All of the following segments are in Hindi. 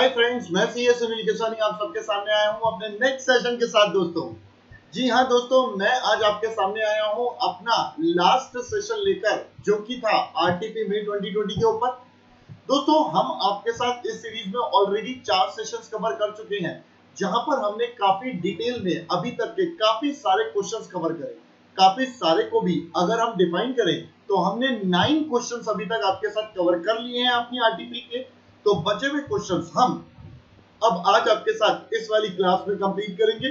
हाय फ्रेंड्स, मैं सीए सुनील केसवानी आप सबके सामने आया हूं अपने नेक्स्ट सेशन के साथ दोस्तों। जी हां दोस्तों, मैं आज आपके सामने आया हूं अपना लास्ट सेशन लेकर, जो कि था आरटीपी मई 2020 के ऊपर। दोस्तों, हम आपके साथ इस सीरीज में ऑलरेडी 4 सेशंस कवर कर चुके हैं, जहां पर हमने काफी डिटेल में अभी तक के काफी सारे क्वेश्चंस कवर करे। काफी सारे को भी अगर हम डिफाइन करें तो हमने 9 क्वेश्चंस अभी तक आपके साथ कवर कर लिए हैं अपनी आरटीपी के। तो बचे हुए क्वेश्चंस हम अब आज आपके साथ इस वाली क्लास में कंप्लीट करेंगे।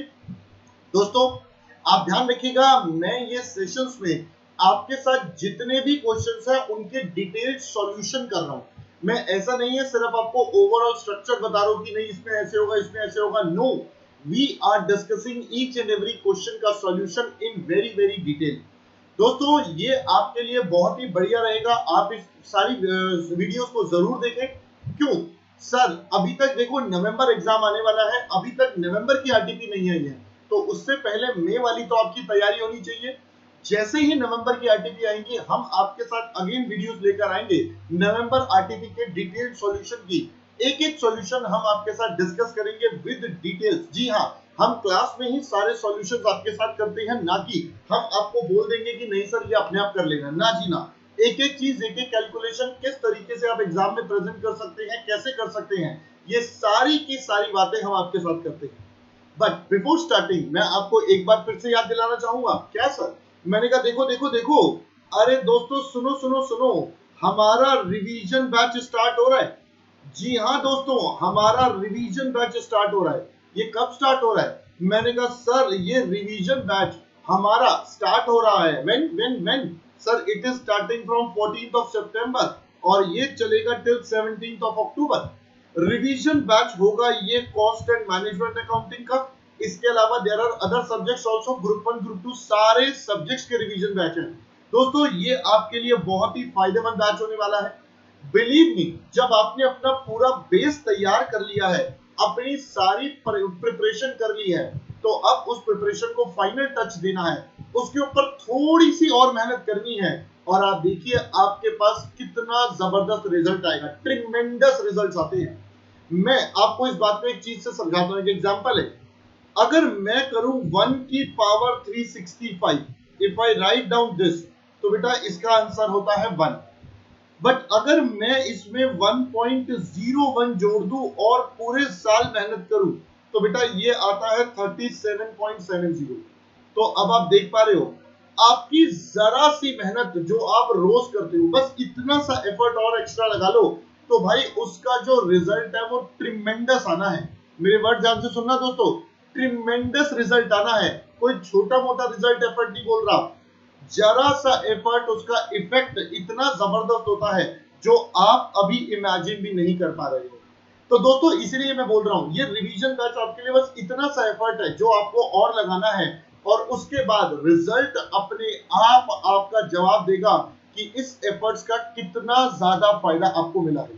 दोस्तों, आप ध्यान रखिएगा, मैं ये सेशंस में आपके साथ जितने भी क्वेश्चंस हैं उनके डिटेल्ड सॉल्यूशन कर रहा हूं। मैं ऐसा नहीं है सिर्फ आपको ओवरऑल स्ट्रक्चर बता रहा हूं कि नहीं इसमें ऐसे होगा, इसमें ऐसे होगा। No, we are discussing each and every question का solution in very very detail. दोस्तों, ये आपके लिए बहुत ही बढ़िया रहेगा, आप इस सारी वीडियोस को जरूर देखें। क्यों सर, अभी तक देखो नवंबर एग्जाम आने वाला है, अभी तक नवंबर की आरटीपी नहीं आई है, तो उससे पहले मई वाली तो आपकी तैयारी होनी चाहिए। जैसे ही नवंबर की आरटीपी आएंगी, हम आपके साथ अगेन वीडियोस लेकर आएंगे नवंबर आरटीपी के डिटेल्ड सॉल्यूशन की। एक एक सॉल्यूशन हम आपके साथ डिस्कस करेंगे विद डिटेल्स। जी हाँ, हम क्लास में ही सारे सॉल्यूशंस आपके साथ करते हैं, ना कि हम आपको बोल देंगे कि नहीं सर ये अपने आप कर लेना। ना जी ना, एक एक चीज, एक एक कैलकुलेशन किस तरीके से आप एग्जाम में प्रेजेंट कर सकते हैं, कैसे कर सकते हैं, ये सारी की सारी बातें हम आपके साथ करते हैं। बट बिफोर स्टार्टिंग मैं आपको एक बार फिर से याद दिलाना चाहूंगा। क्या सर? मैंने कहा देखो देखो देखो, अरे दोस्तों सुनो सुनो सुनो, हमारा रिवीजन बैच स्टार्ट हो रहा है। जी हाँ दोस्तों, हमारा रिवीजन बैच स्टार्ट हो रहा है। ये कब स्टार्ट हो रहा है? मैंने कहा सर ये रिवीजन बैच हमारा स्टार्ट हो रहा है when sir, it is starting from 14th of September और ये चलेगा till 17th of October. Revision batch होगा ये कॉस्ट एंड मैनेजमेंट अकाउंटिंग का। इसके अलावा there are other subjects also, group 1 group 2 सारे सब्जेक्ट्स के रिवीजन बैच हैं। दोस्तों, ये आपके लिए बहुत ही फायदेमंद बैच होने वाला है। बिलीव मी, जब आपने अपना पूरा बेस तैयार कर लिया है, अपनी सारी प्रिपरेशन कर ली है, तो अब उस प्रिपरेशन को फाइनल टच देना है, उसके ऊपर थोड़ी सी और मेहनत करनी है, और आप देखिए आपके पास कितना जबरदस्त रिजल्ट आएगा। ट्रिमेंडस रिजल्ट्स आते हैं। मैं आपको इस बात में एक चीज से समझाता हूं, एक एग्जांपल है। अगर मैं करूं 1 की power 365, if I write down this, तो बेटा इसका आंसर होता है 1। बट अगर मैं इसमें 1.01 जोड़ दूं और पूरे साल मेहनत करूं, तो बेटा ये आता है 37.70। तो अब आप देख पा रहे हो, आपकी जरा सी मेहनत जो आप रोज करते हो, बस इतना सा एफर्ट और एक्स्ट्रा लगा लो, तो भाई उसका जो रिजल्ट है वो ट्रिमेंडस आना है। मेरे वर्ड ध्यान से सुनना दोस्तों, ट्रिमेंडस रिजल्ट आना है। कोई छोटा मोटा रिजल्ट एफर्ट नहीं बोल रहा, जरा सा एफर्ट, उसका इफेक्ट इतना जबरदस्त होता है जो आप अभी इमेजिन भी नहीं कर पा रहे हो। तो दोस्तों, इसलिए मैं बोल रहा हूं, ये रिवीजन बैच आपके लिए बस इतना सा एफर्ट है जो आपको और लगाना है, और उसके बाद रिजल्ट अपने आप आपका जवाब देगा कि इस एफर्ट्स का कितना ज्यादा फायदा आपको मिला है।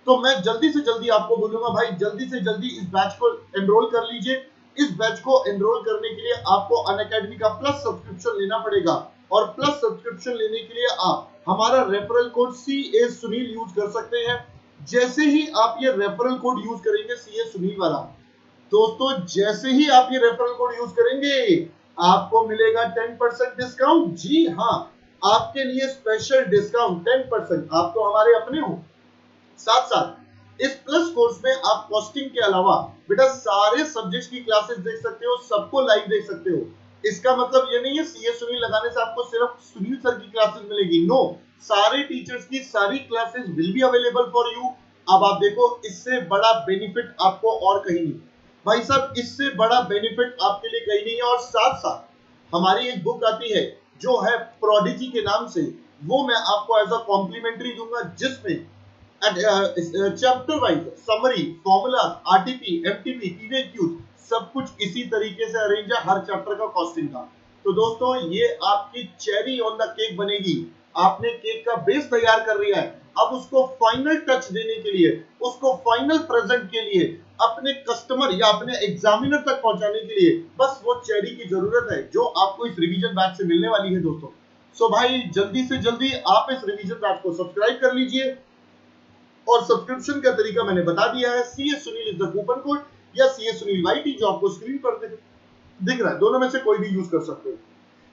तो मैं जल्दी से जल्दी आपको बोलूंगा, भाई जल्दी से जल्दी इस बैच को एनरोल कर लीजिए। इस बैच को एनरोल करने के लिए आपको अनअकैडमी का प्लस सब्सक्रिप्शन लेना पड़ेगा, और प्लस सब्सक्रिप्शन लेने के लिए आप हमारा referral code CA Sunil use कर सकते हैं। जैसे ही आप ये रेफरल कोड यूज करेंगे, CA सुनील वाला, दोस्तों जैसे ही आप ये रेफरल कोड यूज करेंगे, आपको मिलेगा 10% डिस्काउंट। जी हाँ, आपके लिए स्पेशल डिस्काउंट 10%। आप तो हमारे अपने हो। साथ साथ इस प्लस कोर्स में आप कॉस्टिंग के अलावा बेटा सारे सब्जेक्ट्स की क्लासेस देख सकते हो, सबको लाइव देख सकते हो। इसका मतलब ये नहीं है CA सुनील लगाने से आपको सिर्फ सुनील सर की क्लासेस मिलेगी। नो, सारे टीचर्स की सारी classes will be available for you. अब आप देखो, इससे बड़ा बेनिफिट आपको और कहीं नहीं भाई साहब, इससे बड़ा बेनिफिट आपके लिए कहीं नहीं है। और साथ साथ हमारी एक बुक आती है जो है प्रोडिजी के नाम से, वो मैं आपको एज अ कॉम्प्लीमेंट्री दूंगा, जिसमें chapter wise summary, formula, RTP, MTP, PVQs, सब कुछ इसी तरीके से अरेंज है, हर चैप्टर का कॉस्टिंग का। तो दोस्तों, ये आपकी चेरी ऑन द केक बनेगी। आपने केक का बेस तैयार कर लिया है, अब उसको फाइनल टच देने के लिए, उसको फाइनल प्रेजेंट के लिए अपने कस्टमर या अपने एग्जामिनर तक पहुंचाने के लिए बस वो चेरी की जरूरत है, जो आपको इस रिवीजन बैच से मिलने वाली है दोस्तों। सो भाई जल्दी से जल्दी आप इस रिवीजन बैच को सब्सक्राइब कर लीजिए, और सब्सक्रिप्शन का तरीका मैंने बता दिया है, CS Sunil is the coupon code या CS सुनील YT जो आपको स्क्रीन पर दिख रहा है, दोनों में से कोई भी यूज कर सकते हो।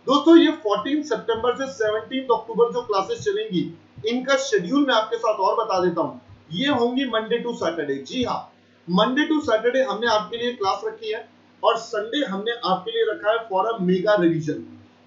दोस्तों ये 14 सितंबर से 17 अक्टूबर जो क्लासेस चलेंगी, इनका शेड्यूल मैं आपके साथ और बता देता हूं। ये होंगी मंडे टू सैटरडे। जी हाँ, मंडे टू सैटरडे हमने आपके लिए क्लास रखी है और संडे हमने आपके लिए रखा है फॉर अ मेगा रिवीजन।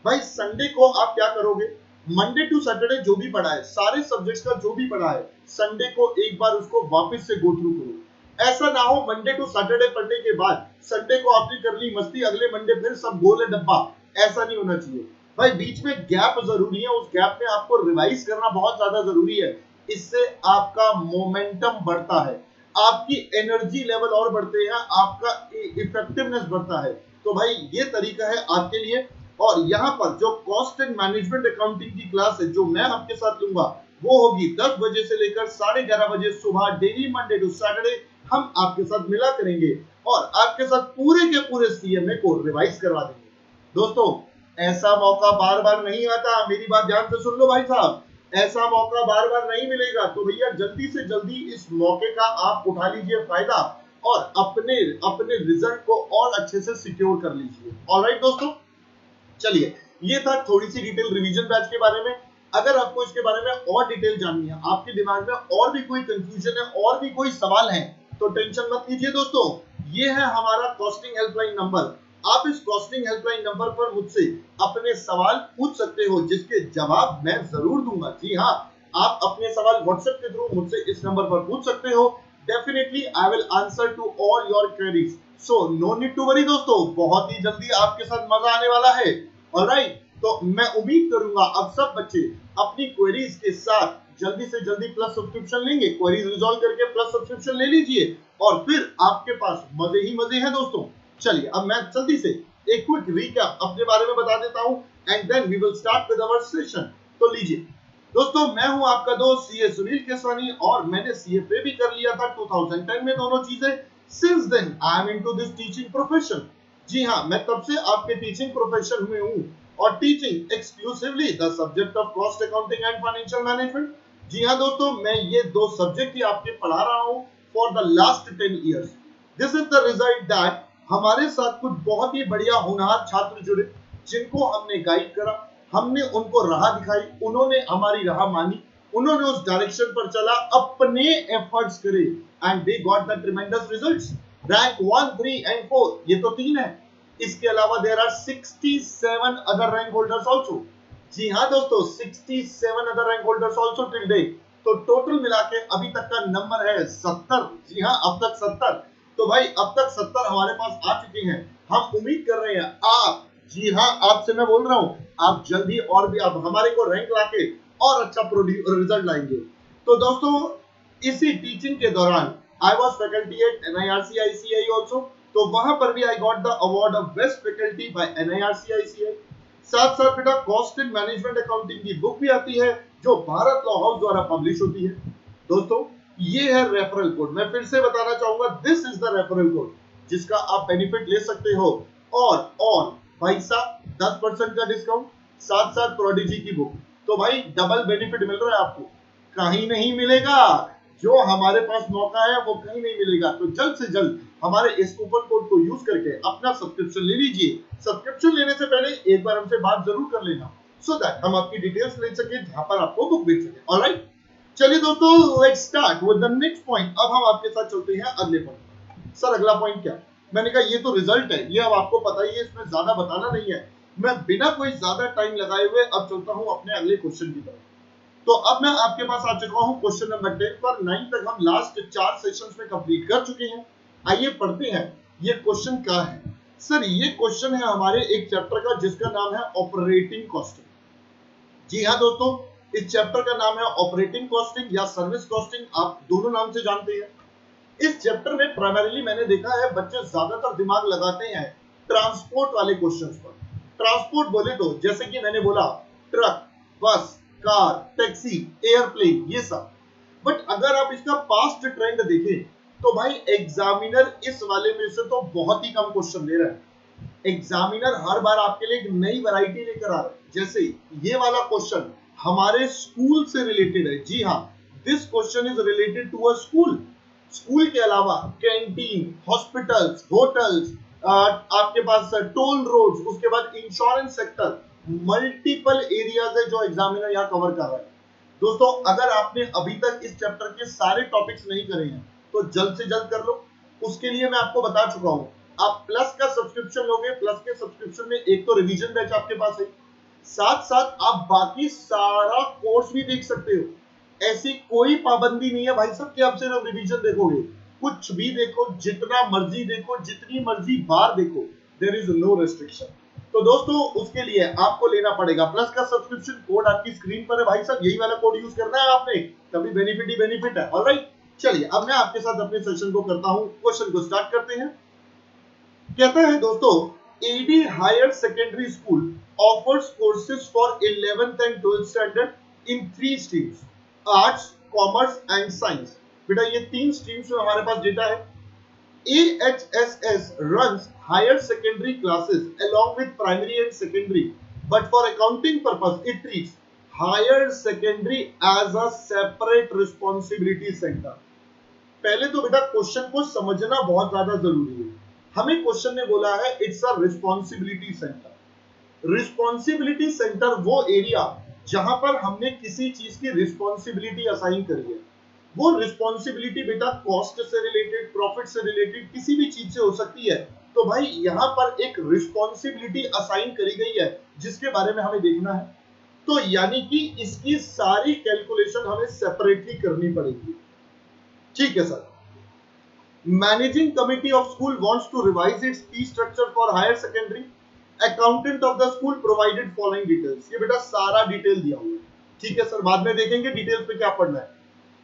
भाई संडे को आप क्या करोगे, मंडे टू सैटरडे जो भी पढ़ा है, सारे सब्जेक्ट्स का जो भी पढ़ा है, संडे को एक बार उसको वापस से गो थ्रू करो। ऐसा ना हो मंडे टू सैटरडे पढ़ने के बाद संडे को आपने कर ली मस्ती, अगले मंडे फिर सब गोल है डब्बा, ऐसा नहीं होना चाहिए। भाई बीच में गैप जरूरी है, उस गैप में आपको रिवाइज करना बहुत ज्यादा जरूरी है। इससे आपका मोमेंटम बढ़ता है, आपकी एनर्जी लेवल और बढ़ते हैं, आपका इफेक्टिवनेस बढ़ता है। तो भाई ये तरीका है आपके लिए। और यहाँ पर जो कॉस्ट एंड मैनेजमेंट अकाउंटिंग की क्लास है जो मैं आपके साथ लूंगा, वो होगी 10 बजे से लेकर 11:30 बजे सुबह, डेली मंडे टू सैटरडे हम आपके साथ मिला करेंगे और आपके साथ पूरे के पूरे CMA को रिवाइज करवा देंगे। दोस्तों ऐसा मौका बार बार नहीं आता, मेरी बात ध्यान से सुन लो भाई साहब, ऐसा मौका बार बार नहीं मिलेगा। तो भैया जल्दी से जल्दी इस मौके का आप उठा लीजिए फायदा और अपने रिजल्ट को और अच्छे से सिक्योर कर लीजिए। ऑलराइट दोस्तों, चलिए ये था थोड़ी सी डिटेल रिवीजन बैच के बारे में। अगर आपको इसके बारे में और डिटेल जाननी है, आपके दिमाग में और भी कोई कंफ्यूजन है, और भी कोई सवाल है, तो टेंशन मत लीजिए दोस्तों, ये है हमारा कॉस्टिंग हेल्पलाइन नंबर। आप इस कॉस्टिंग हेल्पलाइन नंबर पर मुझसे अपने सवाल पूछ सकते हो, जिसके जवाब मैं जरूर दूंगा। जी हाँ, आप अपने सवाल व्हाट्सएप के थ्रू मुझसे इस नंबर पर पूछ सकते हो। Definitely I will answer to all your queries, so no need to worry दोस्तों, बहुत ही जल्दी आपके साथ मजा आने वाला है। ऑलराइट, तो मैं उम्मीद करूंगा अब सब बच्चे अपनी क्वेरीज के साथ जल्दी से जल्दी प्लस सब्सक्रिप्शन लेंगे, क्वेरीज रिजॉल्व करके प्लस सब्सक्रिप्शन ले लीजिए और फिर आपके पास मजे ही मजे हैं दोस्तों। चलिए अब मैं जल्दी से एक क्विक रिकैप अपने बारे में बता देता हूं and then we will start with our session. तो लीजिए दोस्तों, मैं हूं आपका दोस्त CA सुनील केसवानी और मैंने CFA भी कर लिया था 2010 में, दोनों चीजें। Since then I am into this teaching profession. जी हाँ, मैं तब से आपके टीचिंग प्रोफेशन में हूं और teaching exclusively the subject of cost accounting and financial management. जी हाँ दोस्तों, मैं ये दो सब्जेक्ट ही आपके पढ़ा रहा हूं for the last 10 years. This is the result that हमारे साथ कुछ बहुत ही बढ़िया होनहार छात्र जुड़े, जिनको हमने गाइड करा, हमने उनको राह दिखाई, उन्होंने हमारी राह मानी, उन्होंने उस डायरेक्शन पर चला, अपने एफर्ट्स करे and they got the tremendous results. Rank 1, 3 and 4, ये तो 3 है, इसके अलावा there are 67 other rank holders also. जी हाँ दोस्तों, 67 other rank holders also till date. तो टोटल मिला के अभी तक का नंबर है 70। जी हाँ, अब तक 70। तो भाई अब तक 70 हमारे पास आ चुके हैं। हम उम्मीद कर रहे हैं आप, जी हाँ आपसे मैं बोल रहा हूं, आप जल्दी और भी आप हमारे को रैंक लाके और अच्छा रिजल्ट लाएंगे। तो दोस्तों इसी टीचिंग के दौरान I was faculty at NIRC ICI also, तो वहां पर भी I got the award of best faculty by NIRC ICI। साथ साथ बेटा कॉस्ट एंड मैनेजमेंट अकाउंटिंग की बुक भी आती है जो भारत लॉ हाउस द्वारा पब्लिश होती है। दोस्तों ये है रेफरल कोड, मैं फिर से बताना चाहूंगा, this is the referral code जिसका आप बेनिफिट ले सकते हो। और भाई साहब 10% का डिस्काउंट, साथ साथ प्रोडिजी की बुक, तो भाई डबल बेनिफिट मिल रहा है आपको, कहीं नहीं मिलेगा। जो हमारे पास मौका है वो कहीं नहीं मिलेगा। तो जल्द से जल्द हमारे इस कूपन कोड को यूज करके अपना सब्सक्रिप्शन ले लीजिए। सब्सक्रिप्शन लेने से पहले एक बार हमसे बात जरूर कर लेना, सो दैट हम आपकी डिटेल्स ले सके जहां पर आपको बुक मिल सके। ऑलराइट, चलिए दोस्तों let's start with the next point. अब हम आपके साथ चलते हैं अगले पॉइंट। सर अगला पॉइंट क्या? मैंने कहा ये तो रिजल्ट है, ये अब आपको पता ही है, इसमें ज्यादा बताना नहीं है। मैं बिना कोई ज्यादा टाइम लगाए हुए अब चलता हूं अपने अगले क्वेश्चन की तरफ। तो अब मैं आपके पास आ चुका हूं क्वेश्चन नंबर 10 पर। 9 तक हम लास्ट 4 सेशंस में कंप्लीट कर चुके हैं। आइए पढ़ते हैं ये क्वेश्चन क्या है। सर ये क्वेश्चन है हमारे एक चैप्टर का जिसका नाम है ऑपरेटिंग कॉस्टिंग। जी हाँ दोस्तों, इस चैप्टर का नाम है ऑपरेटिंग कॉस्टिंग या सर्विस कॉस्टिंग, आप दोनों नाम से जानते हैं। इस चैप्टर में प्राइमरीली मैंने देखा है बच्चे ज्यादातर दिमाग लगाते हैं ट्रांसपोर्ट वाले क्वेश्चंस पर। ट्रांसपोर्ट बोले तो जैसे कि मैंने बोला ट्रक, बस, कार, टैक्सी, एयरप्लेन, ये सब। बट अगर आप इसका पास्ट ट्रेंड देखें तो भाई एग्जामिनर इस वाले में से तो बहुत ही कम क्वेश्चन ले रहा है। एग्जामिनर हर बार आपके लिए एक नई वैरायटी लेकर आ रहा है। जैसे ये वाला क्वेश्चन हमारे स्कूल से रिलेटेड है। जी हाँ, this question is related to a school. School के अलावा कैंटीन, हॉस्पिटल्स, होटल्स, आपके पास टोल रोड्स, उसके बाद इंश्योरेंस सेक्टर, मल्टीपल एरियाज है जो एग्जामिनर यहाँ कवर कर रहा है। दोस्तों अगर आपने अभी तक इस चैप्टर के सारे टॉपिक्स नहीं करे हैं तो जल्द से जल्द कर लो। उसके लिए मैं आपको बता चुका हूं, आप प्लस का सब्सक्रिप्शन लोगे, प्लस के सब्सक्रिप्शन में एक तो रिवीजन बैच आपके पास है, साथ साथ आप बाकी सारा कोर्स भी देख सकते हो। ऐसी कोई पाबंदी नहीं है भाई साहब कि आप सिर्फ रिवीजन देखोगे, कुछ भी देखो, जितना मर्जी देखो, जितनी मर्जी बार देखो, देयर इज नो रेस्ट्रिक्शन। तो दोस्तों उसके लिए आपको लेना पड़ेगा प्लस का सब्सक्रिप्शन। कोड आपकी स्क्रीन पर है भाई साहब, यही वाला कोड यूज करना है आपने, तभी बेनिफिट ही बेनिफिट है। ऑलराइट, चलिए अब मैं आपके साथ अपने सेशन को करता हूं, क्वेश्चन को स्टार्ट करते हैं। कहता है दोस्तों, AD higher secondary school offers courses for 11th and 12th standard in 3 streams, arts, commerce and science. बेटा ये 3 स्ट्रीम्स में हमारे पास डेटा है। AHSS runs higher secondary classes along with primary and secondary, but for accounting purpose it treats higher secondary as a separate responsibility center। पहले तो बेटा क्वेश्चन को समझना बहुत ज्यादा जरूरी है। हमें क्वेश्चन ने बोला है it's a responsibility centre. Responsibility centre वो एरिया जहां पर हमने किसी चीज की रिस्पॉन्सिबिलिटी असाइन करी है। वो रिस्पॉन्सिबिलिटी बेटा कॉस्ट से रिलेटेड, प्रॉफिट से रिलेटेड, किसी भी चीज से हो सकती है। तो भाई यहां पर एक रिस्पॉन्सिबिलिटी असाइन करी गई है जिसके बारे में हमें देखना है। तो यानी कि इसकी सारी कैलकुलेशन हमें सेपरेटली करनी पड़ेगी। ठीक है sir. Managing committee of school wants to revise its fee structure for higher secondary. Accountant of the school provided following details. ये बेटा सारा डिटेल दिया हुआ है। ठीक है सर, बाद में देखेंगे डिटेल्स पे क्या पढ़ना है।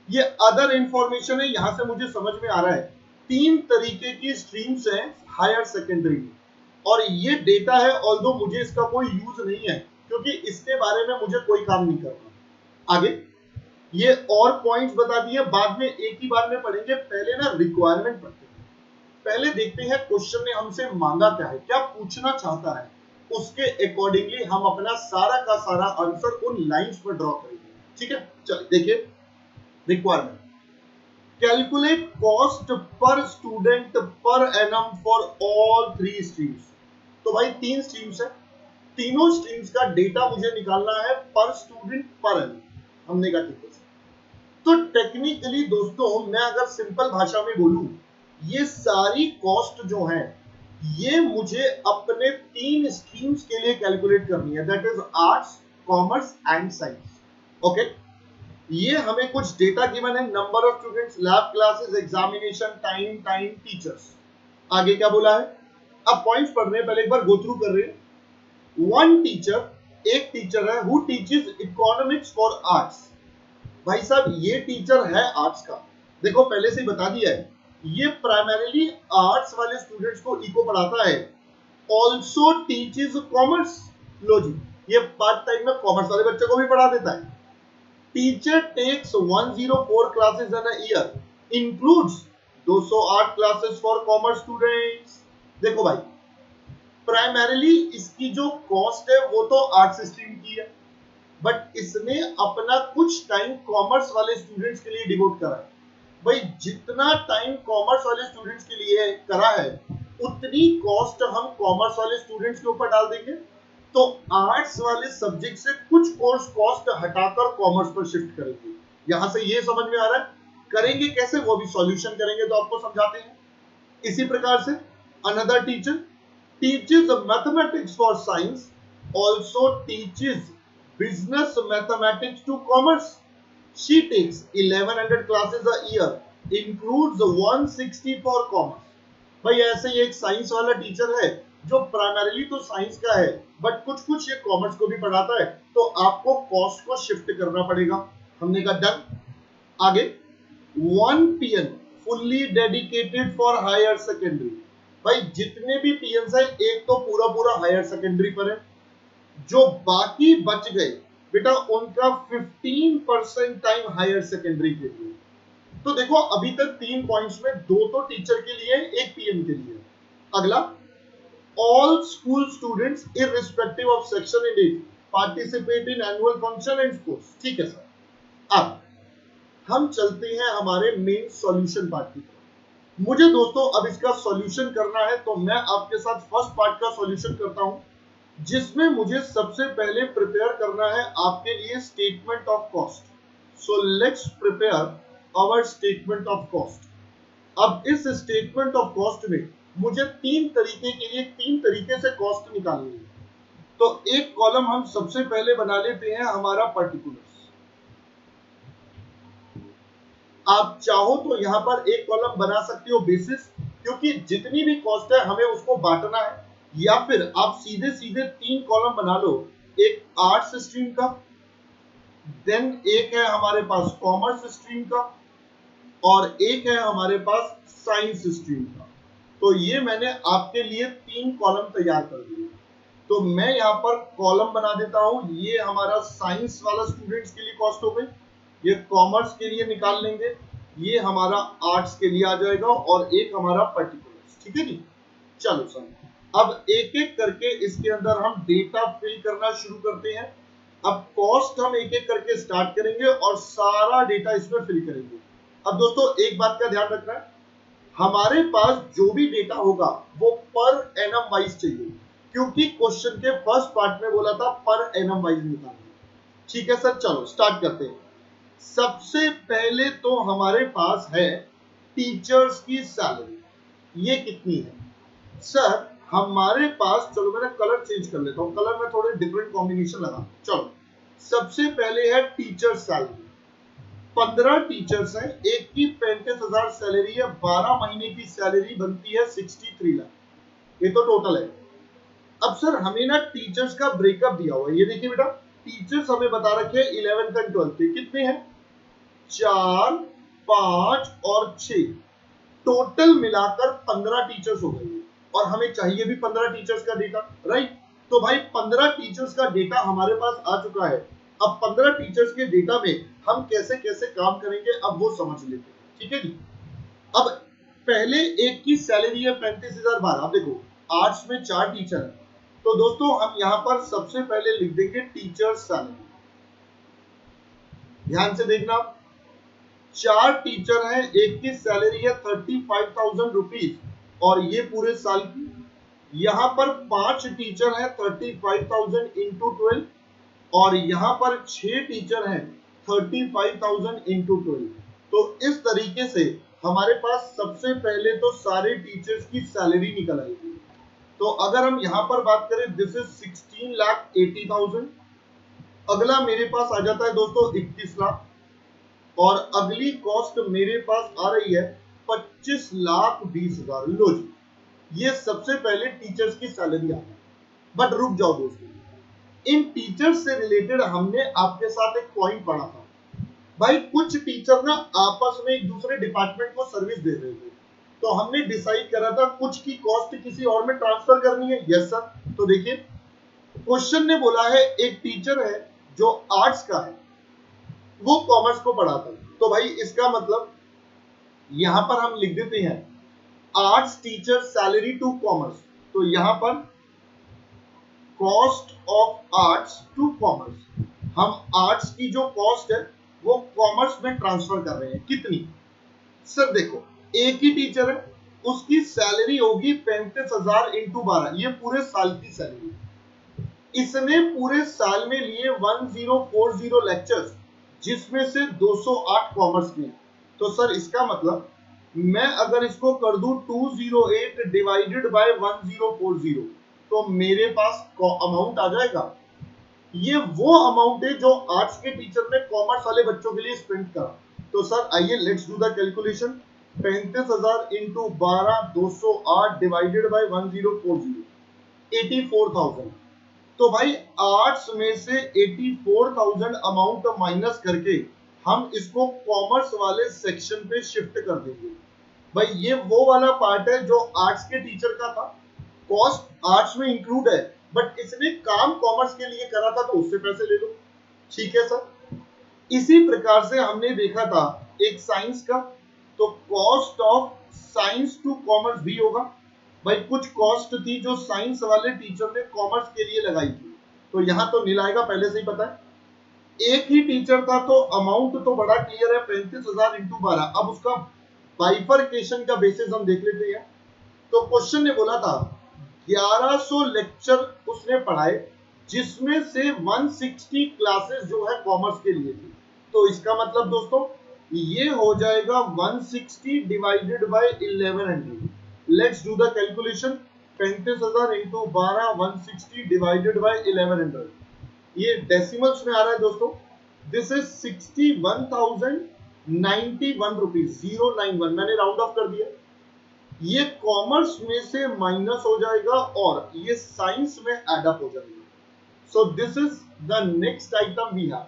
ये अदर इंफॉर्मेशन है, यहां से मुझे समझ में आ रहा है 3 तरीके की स्ट्रीम्स हैं हायर सेकेंडरी में, और ये डेटा है, ऑल्दो मुझे इसका कोई यूज नहीं है क्योंकि इसके बारे में मुझे कोई काम नहीं करना। आगे ये और पॉइंट्स बता दिए, बाद में एक ही बार में पढ़ेंगे। पहले ना रिक्वायरमेंट पढ़ते हैं, पहले देखते हैं क्वेश्चन ने हमसे मांगा क्या है, क्या पूछना चाहता है, उसके अकॉर्डिंगली हम अपना सारा का सारा आंसर उन लाइंस पर ड्रॉ करेंगे। ठीक है, चलिए देखिए requirement. Calculate cost per student per annum for all 3 streams. तो भाई 3 स्ट्रीम्स है, तीनों स्ट्रीम्स का डेटा मुझे निकालना है पर स्टूडेंट पर एनम। हमने कहा ठीक है। तो टेक्निकली दोस्तों मैं अगर सिंपल भाषा में बोलूं, ये सारी कॉस्ट जो है ये मुझे अपने 3 स्ट्रीम्स के लिए कैलकुलेट करनी है, that is arts, commerce and science. Okay, ये हमें कुछ डेटा गिवन है, number of students, lab classes, examination time, teachers. आगे क्या बोला है, अब पॉइंट्स पढ़ रहे हैं, पहले एक बार गो थ्रू कर रहे हैं। वन टीचर, एक टीचर है who teaches economics for arts. भाई साहब ये टीचर है आर्ट्स का, देखो पहले से ही बता दिया है, ये प्राइमरीली आर्ट्स वाले स्टूडेंट्स को इको पढ़ाता है। ऑल्सो टीचेस कॉमर्स, लो जी ये पार्ट टाइम में कॉमर्स वाले बच्चे को भी पढ़ा देता है। Teacher takes 104 classes in a year, includes 208 classes for commerce students। देखो भाई प्राइमरीली इसकी जो कॉस्ट है वो तो आर्ट्स स्ट्रीम की है, बट इसने अपना कुछ टाइम कॉमर्स वाले स्टूडेंट्स के लिए डिवोट करा है। भाई जितना टाइम कॉमर्स वाले स्टूडेंट्स के लिए करा है उतनी कॉस्ट हम कॉमर्स वाले स्टूडेंट्स के ऊपर डाल देंगे। तो आर्ट्स वाले सब्जेक्ट से कुछ कोर्स कॉस्ट हटाकर कॉमर्स पर शिफ्ट करेंगे। यहां से ये समझ में आ रहा है, करेंगे कैसे वो भी सॉल्यूशन करेंगे तो आपको समझाते हैं। इसी प्रकार से another teacher teaches mathematics for science, also teaches business mathematics to commerce. She takes 1100 classes a year, includes 160 for commerce. भाई ऐसे ही एक साइंस वाला टीचर है जो प्राइमरीली तो साइंस का है बट कुछ कुछ ये कॉमर्स को भी पढ़ाता है, तो आपको कॉस्ट को शिफ्ट करना पड़ेगा। हमने कहा डन। आगे 1 peon fully dedicated for higher secondary. भाई जितने भी पीएन है एक तो पूरा पूरा हायर सेकेंडरी पर है, जो बाकी बच गए बेटा उनका 15% टाइम हायर सेकेंडरी के लिए। तो देखो अभी तक 3 पॉइंट्स में 2 तो टीचर के लिए, 1 पीएन के लिए। अगला all school students irrespective of section and age participate in annual function and sports। ठीक है सर। अब हम चलते हैं हमारे मेन सॉल्यूशन पार्ट की तरफ। मुझे दोस्तों अब इसका सॉल्यूशन करना है, तो मैं आपके साथ फर्स्ट पार्ट का सॉल्यूशन करता हूं, जिसमें मुझे सबसे पहले प्रिपेयर करना है आपके लिए statement of cost. So let's prepare our statement of cost. अब इस स्टेटमेंट ऑफ कॉस्ट में मुझे तीन तरीके से कॉस्ट निकालनी है। तो एक कॉलम हम सबसे पहले बना लेते हैं हमारा पर्टिकुलर्स। आप चाहो तो यहां पर एक कॉलम बना सकते हो बेसिस, क्योंकि जितनी भी कॉस्ट है हमें उसको बांटना है, या फिर आप सीधे सीधे तीन कॉलम बना लो, एक आर्ट्स स्ट्रीम का, देन एक है हमारे पास कॉमर्स स्ट्रीम का, और एक है हमारे पास साइंस स्ट्रीम का। तो ये मैंने आपके लिए तीन कॉलम तैयार कर दिए। तो मैं यहाँ पर कॉलम बना देता हूं। ये हमारा साइंस वाला स्टूडेंट्स के लिए कॉस्ट हो गई, ये कॉमर्स के लिए निकाल लेंगे, ये हमारा आर्ट्स के लिए आ जाएगा, और एक हमारा पर्टिकुलर्स। ठीक है जी, चलो सर अब एक एक करके इसके अंदर हम डेटा फिल करना शुरू करते हैं। अब कॉस्ट हम एक एक करके स्टार्ट करेंगे और सारा डेटा इसमें फिल करेंगे। अब दोस्तों एक बात का ध्यान रखना है, हमारे पास जो भी डेटा होगा वो पर एनम वाइज चाहिए, क्योंकि क्वेश्चन के फर्स्ट पार्ट में बोला था पर एनम वाइज निकालना। ठीक है सर, चलो स्टार्ट करते हैं। सबसे पहले तो हमारे पास है टीचर्स की सैलरी। ये कितनी है सर? हमारे पास, चलो मैंने कलर चेंज कर लेता हूं, कलर में थोड़े डिफरेंट कॉम्बिनेशन लगा। चलो सबसे पहले है टीचर सैलरी। 15 टीचर्स हैं, एक की 35,000 सैलरी है, 12 महीने की सैलरी बनती है 63 लाख। ये तो टोटल है। अब सर हमें ना टीचर्स का ब्रेकअप दिया हुआ है, ये देखिए बेटा, टीचर्स हमें बता रखे हैं 11th एंड 12th के, कितने हैं? 4, 5 और 6, टोटल मिलाकर 15 टीचर्स हो गए, और हमें चाहिए भी 15 टीचर्स का डेटा, राइट? तो भाई 15 टीचर्स का डेटा हमारे पास आ चुका है। अब 15 टीचर्स के डेटा में हम कैसे कैसे काम करेंगे अब वो समझ लेते हैं। ठीक है जी, अब पहले एक की सैलरी है 35,012। अब देखो आर्ट्स में 4 टीचर है, तो दोस्तों हम यहाँ पर सबसे पहले लिख देंगे टीचर सैलरी। ध्यान से देखना, 4 टीचर हैं, एक की सैलरी है 35,000 रुपीज, और ये पूरे साल की। यहाँ पर 5 टीचर हैं, 35,000 इंटू 12, और यहाँ पर 6 टीचर हैं, 35,000 इंटू 12। तो इस तरीके से हमारे पास सबसे पहले तो सारे टीचर्स की सैलरी निकल आएगी। तो अगर हम यहाँ पर बात करें, दिस इज 16,80,000। अगला मेरे पास आ जाता है दोस्तों 21 लाख, और अगली कॉस्ट मेरे पास आ रही है 25,20,000। लो जी, ये सबसे पहले टीचर्स की सैलरी आ गई। बट रुक जाओ दोस्तों, इन टीचर्स से रिलेटेड हमने आपके साथ एक पॉइंट पढ़ा था। भाई कुछ टीचर ना आपस में एक दूसरे डिपार्टमेंट को सर्विस दे रहे थे, तो हमने डिसाइड करा था कुछ की कॉस्ट किसी और में ट्रांसफर करनी है। Yes sir. तो देखिए क्वेश्चन ने बोला है एक टीचर है जो आर्ट्स का है, वो कॉमर्स को पढ़ाता है, तो भाई इसका मतलब यहां पर हम लिख देते हैं arts teacher salary to commerce. तो यहां पर cost of arts to commerce, हम आर्ट्स की जो कॉस्ट है वो कॉमर्स में ट्रांसफर कर रहे हैं। कितनी सर? देखो एक ही टीचर है, उसकी सैलरी होगी 35,000 इंटू 12, ये पूरे साल की सैलरी। इसने पूरे साल में लिए 1040 लेक्चर्स, जिसमें से 208 कॉमर्स के। तो सर इसका मतलब मैं अगर इसको कर दूं 208 डिवाइडेड बाय 1040, तो मेरे पास अमाउंट आ जाएगा। ये वो अमाउंट है जो आर्ट्स के टीचर ने कॉमर्स वाले बच्चों के लिए स्पेंड करा। तो सर आइए let's do the calculation. 35,000 into 12, 208 divided by 1040, 84,000। तो भाई आर्ट्स में से 84,000 अमाउंट माइनस करके हम इसको कॉमर्स वाले सेक्शन पे शिफ्ट कर देंगे। भाई ये वो वाला पार्ट है जो आर्ट्स के टीचर का था, कॉस्ट आर्ट्स में इंक्लूड है, बट इसने काम कॉमर्स के लिए करा था, तो उससे पैसे ले लो। ठीक है सर। इसी प्रकार से हमने देखा था एक साइंस का, तो cost of science to commerce भी होगा। भाई कुछ कॉस्ट थी जो साइंस वाले टीचर ने कॉमर्स के लिए लगाई थी, तो यहां तो नील आएगा, पहले से ही पता है। एक ही टीचर था तो अमाउंट तो बड़ा क्लियर है, 35,000 इंटू 12। अब उसका बाइफरकेशन का बेसिस हम देख लेते हैं। तो क्वेश्चन ने बोला था 1100 लेक्चर उसने पढ़ाए, जिसमें से 160 क्लासेस जो है कॉमर्स के लिए थी। तो इसका मतलब दोस्तों ये हो जाएगा 160 divided by 1100। Let's do the calculation. 35,000 into 12, 160 divided by 1100। ये डेसिमल्स में आ रहा है दोस्तों। दिस इज 61,091 रुपीज, 091 मैंने राउंड ऑफ कर दिया। ये कॉमर्स में से माइनस हो जाएगा और ये साइंस में एड अप हो जाएगा। So this is the next item we have.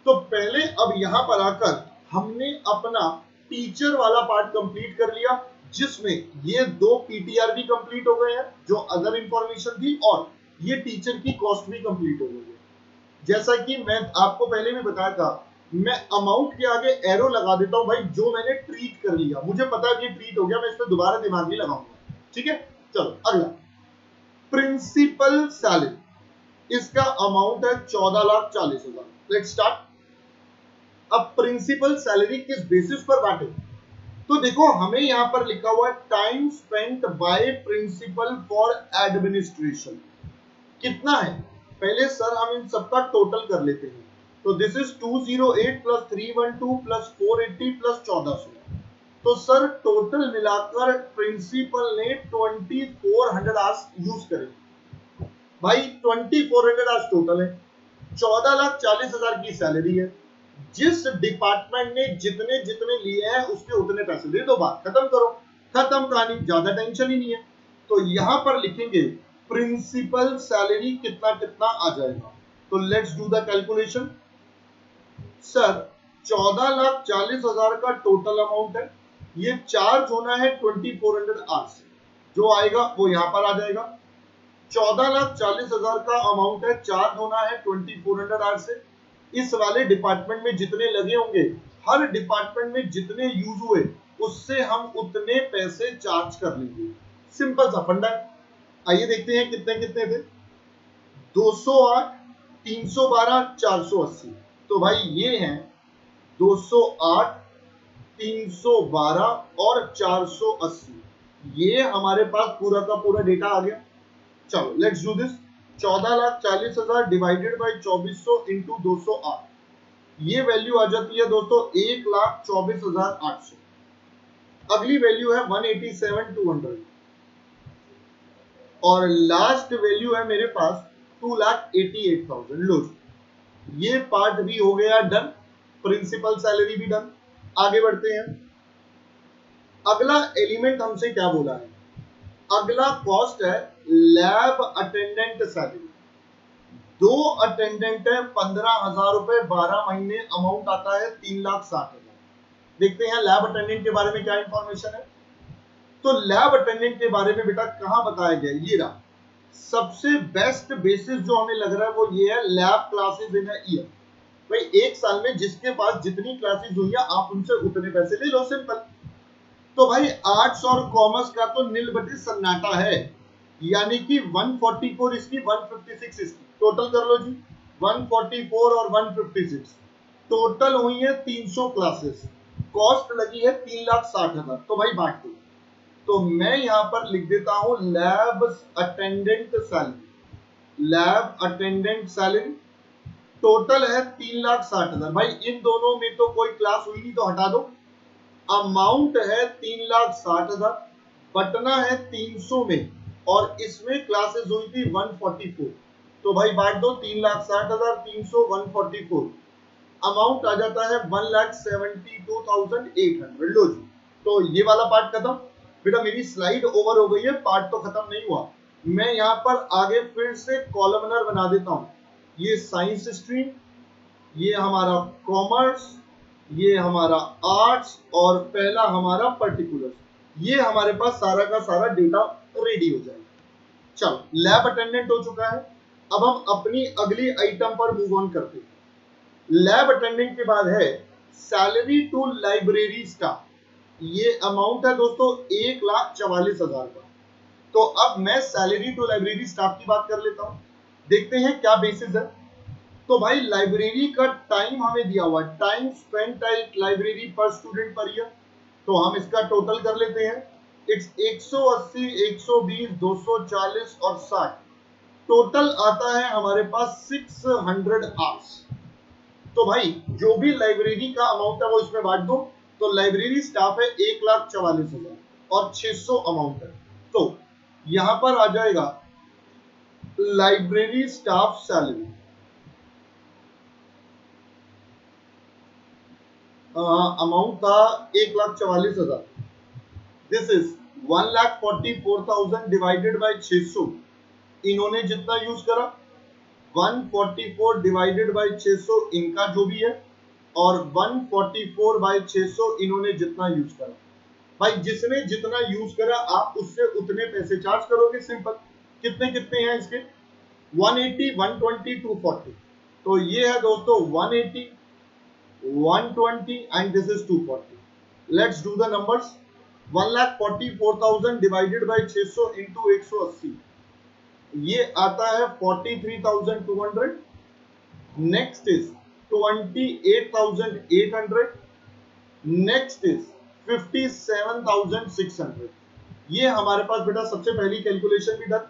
तो पहले अब यहां पर आकर हमने अपना टीचर वाला पार्ट कंप्लीट कर लिया, जिसमें ये दो पीटीआर भी कंप्लीट हो गए हैं जो अदर इंफॉर्मेशन थी, और ये टीचर की कॉस्ट भी कंप्लीट हो गई है। जैसा कि मैं आपको पहले भी बताया था, मैं अमाउंट के आगे एरो लगा देता हूं भाई, जो मैंने ट्रीट कर लिया, मुझे पता है कि ट्रीट हो गया, मैं इस पर दोबारा दिमाग नहीं लगाऊंगा। ठीक है, चलो अगला प्रिंसिपल सैलरी, इसका अमाउंट है 14,40,000। Let's start. अब प्रिंसिपल सैलरी किस बेसिस पर बांटे, तो देखो हमें यहां पर लिखा हुआ है time spent by principal for administration. कितना है, पहले सर हम इन सबका टोटल कर लेते हैं। तो this is 208 plus 312 plus 480 plus 1400। तो सर टोटल मिलाकर प्रिंसिपल ने 2400 आवर्स यूज करे। भाई 2400 आवर्स टोटल है, 14,40,000 की सैलरी है। जिस डिपार्टमेंट ने जितने जितने लिए हैं उसके उतने पैसे दे दो, बात खत्म करो, खत्म कहानी, ज्यादा टेंशन ही नहीं है। तो यहां पर लिखेंगे प्रिंसिपल सैलरी कितना कितना आ जाएगा। तो let's do the calculation. Sir 14,40,000 का टोटल अमाउंट है, ये चार्ज होना है 2400 आवर्स, जो आएगा वो यहां पर आ जाएगा। 14,40,000 का अमाउंट है, चार्ज होना है 2400 आवर्स से। इस वाले डिपार्टमेंट में जितने लगे होंगे, हर डिपार्टमेंट में जितने यूज हुए, उससे हम उतने पैसे चार्ज कर लेंगे। सिंपल सा फंडा है। आइए देखते हैं कितने कितने थे। 208, 312, 480। तो भाई ये हैं 208, 312 और 480। ये हमारे पास पूरा का पूरा डेटा आ गया। चलो let's do this. 14,40,000 divided by 2400 into 208, ये वैल्यू आ जाती है दोस्तों 1,24,800। अगली वैल्यू है 187,200 और लास्ट वैल्यू है मेरे पास 2,88,000। लो ये पार्ट भी हो गया डन, प्रिंसिपल सैलरी भी डन। आगे बढ़ते हैं। अगला एलिमेंट हमसे क्या बोला है, अगला कॉस्ट है लैब अटेंडेंट सैलरी। 2 अटेंडेंट है, 15,000 रुपए 12 महीने, अमाउंट आता है 3,60,000। देखते हैं लैब अटेंडेंट के बारे में क्या इंफॉर्मेशन है। तो लैब अटेंडेंट के बारे में बेटा कहां बताया गया, ये रहा। सबसे बेस्ट बेसिस जो हमें लग रहा है वो ये है, lab classes in a year. भाई एक साल में जिसके पास जितनी क्लासेस हुई है आप उनसे उतने पैसे ले लो, सिंपल। तो भाई आर्ट्स और कॉमर्स का तो नील बटे सन्नाटा है, यानी कि 144 इसकी, 156 इसकी, टोटल कर लो जी। 144 और 156 टोटल हुई है 300 क्लासेस, कॉस्ट लगी है 3,60,000। तो भाई बांट दो। तो मैं यहां पर लिख देता हूं lab attendant salary. Lab attendant salary total है 3,60,000। भाई इन दोनों में तो कोई क्लास हुई नहीं तो हटा दो। अमाउंट है 3,60,000, बटना है 300 में, और इसमें क्लासेस हुई थी 144। तो भाई बांट दो, 3,60,000, 300, 144, अमाउंट आ जाता है 1,72,800। लो जी, तो ये वाला पार्ट खत्म। बेटा मेरी स्लाइड ओवर हो गई है, पार्ट तो खत्म नहीं हुआ। मैं यहाँ पर आगे फिर से कॉलमनर बना देता हूँ। ये साइंस स्ट्रीम, ये हमारा कॉमर्स, ये हमारा आर्ट्स, और पहला हमारा पर्टिकुलर। ये हमारे पास सारा का सारा डेटा रेडी हो जाएगा। चलो लैब अटेंडेंट हो चुका है। अब हम अपनी अगली आइटम पर मूव ऑन करते हैं। लैब अटेंडेंट के बाद है सैलरी टू लाइब्रेरी स्टाफ। ये अमाउंट है दोस्तों 1,44,000 का। तो अब मैं सैलरी टू लाइब्रेरी स्टाफ की बात कर लेता हूं। देखते हैं क्या बेसिस है। तो भाई लाइब्रेरी का टाइम हमें दिया हुआ है, टाइम स्पेंट एट लाइब्रेरी पर स्टूडेंट पर ईयर। तो हम इसका टोटल कर लेते हैं। इट्स 180, 120, 240 और 60। टोटल आता है हमारे पास 600 आवर्स। तो भाई जो भी लाइब्रेरी का अमाउंट है वो इसमें बांट दो। तो लाइब्रेरी स्टाफ है 1,44,000 और 600 अमाउंट है। तो यहां पर आ जाएगा लाइब्रेरी स्टाफ सैलरी, अमाउंट था 1,44,000। This is 1,44,000 divided by 600। इन्होंने जितना यूज करा 144 डिवाइडेड बाय 600 इनका जो भी है, और 144 बाय 600 इन्होंने जितना यूज करा। भाई जिसने जितना यूज करा आप उससे उतने पैसे चार्ज करोगे, सिंपल। कितने कितने हैं इसके? 180, 120, 240। तो ये है दोस्तों 180, 120 and this is 240। Let's do the numbers. 1,44,000 divided by 600 into 180, ये आता है 43,200। Next is 28,800। Next is 57,600। ये हमारे पास बेटा सबसे पहली कैलकुलेशन भी done.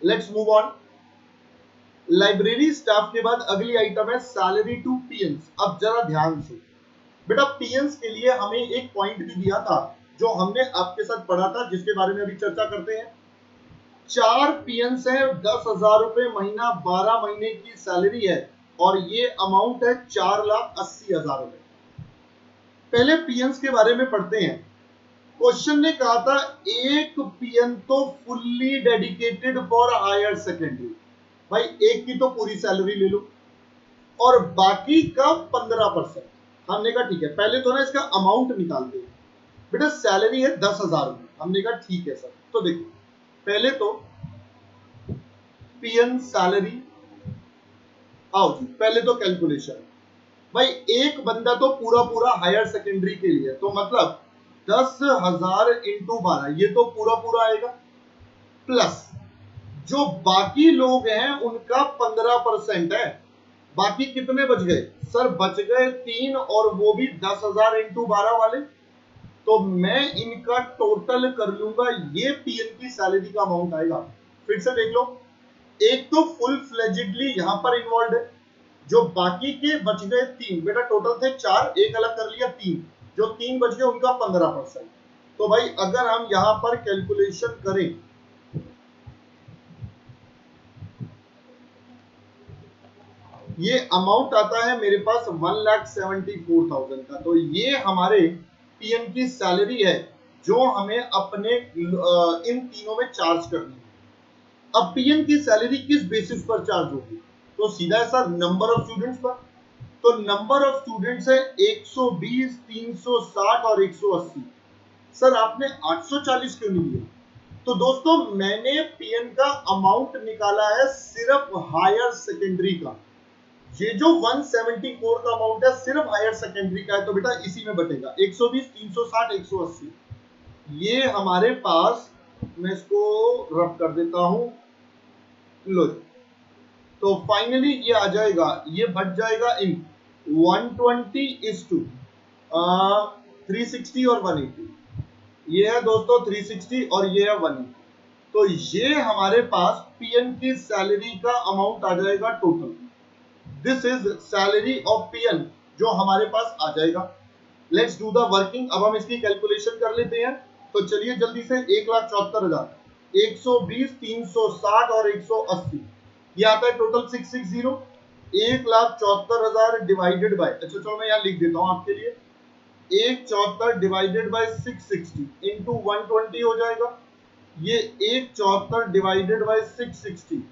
Let's move on. Library staff के बाद अगली आइटम है सैलरी टू पीएन्स। अब जरा ध्यान से बेटा, पीएन्स के लिए हमें एक पॉइंट भी दिया था जो हमने आपके साथ पढ़ा था, जिसके बारे में अभी चर्चा करते हैं। 4 पीएन्स है, 10,000 रुपए महीना, 12 महीने की सैलरी है और ये अमाउंट है 4,80,000 रुपए। पहले पीएन्स के बारे में पढ़ते हैं। क्वेश्चन ने कहा था एक पीएन तो fully dedicated for higher secondary. भाई एक की तो पूरी सैलरी ले लो और बाकी का 15%। हमने कहा ठीक है, पहले तो ना इसका अमाउंट निकालते हैं। बेटा सैलरी है 10,000 रुपए। हमने कहा ठीक है सर। तो देखो पहले तो पीएन सैलरी, आओ जी पहले तो कैलकुलेशन। भाई एक बंदा तो पूरा पूरा हायर सेकेंडरी के लिए, तो मतलब 10,000 इंटू 12, ये तो पूरा पूरा आएगा, प्लस जो बाकी लोग हैं उनका 15% है। बाकी कितने बच गए सर? बच गए 3, और वो भी 10,000 इंटू 12 वाले। तो मैं इनका टोटल कर लूंगा, ये पीएन की सैलरी का अमाउंट आएगा। फिर से देख लो, एक तो फुल फ्लेजिडली यहां पर इन्वॉल्व है, जो बाकी के बच गए 3। बेटा टोटल थे 4, एक अलग कर लिया 3, जो 3 बच गए उनका 15%। तो भाई अगर हम यहां पर कैलकुलेशन करें, ये अमाउंट आता है मेरे पास 1,74,000 का। तो ये हमारे पीएन की सैलरी है जो हमें अपने इन तीनों में चार्ज करनी है। अब पीएन की सैलरी किस बेसिस पर चार्ज होगी? तो सीधा है सर, नंबर ऑफ स्टूडेंट्स पर। तो नंबर ऑफ स्टूडेंट्स है 120, 360 और 180। सर आपने 840 क्यों नहीं दिया? तो दोस्तों मैंने पीएन का अमाउंट निकाला है सिर्फ हायर सेकेंडरी का। ये जो 174 का अमाउंट है सिर्फ हायर सेकेंडरी का है, तो बेटा इसी में बटेगा 120, 360, 180। ये हमारे पास, मैं इसको रब कर देता हूं, लो। तो फाइनली ये आ जाएगा, ये बच जाएगा इन 120 इज टू 360 और 180। ये है दोस्तों 360 और ये है 180। तो ये हमारे पास पीएन की सैलरी का अमाउंट आ जाएगा total. This is salary of PN जो हमारे पास आ जाएगा। Let's do the working. अब हम इसकी कैलकुलेशन कर लेते हैं। तो चलिए जल्दी से, 1,74,000, 120, 360 और 180, ये आता है टोटल 660। 1,74,000 डिवाइडेड बाय, अच्छा चलो मैं यहाँ लिख देता हूँ आपके लिए, 174 डिवाइडेड बाय 660 इंटू 120 हो जाएगा। ये 174 डिवाइडेड बाय 660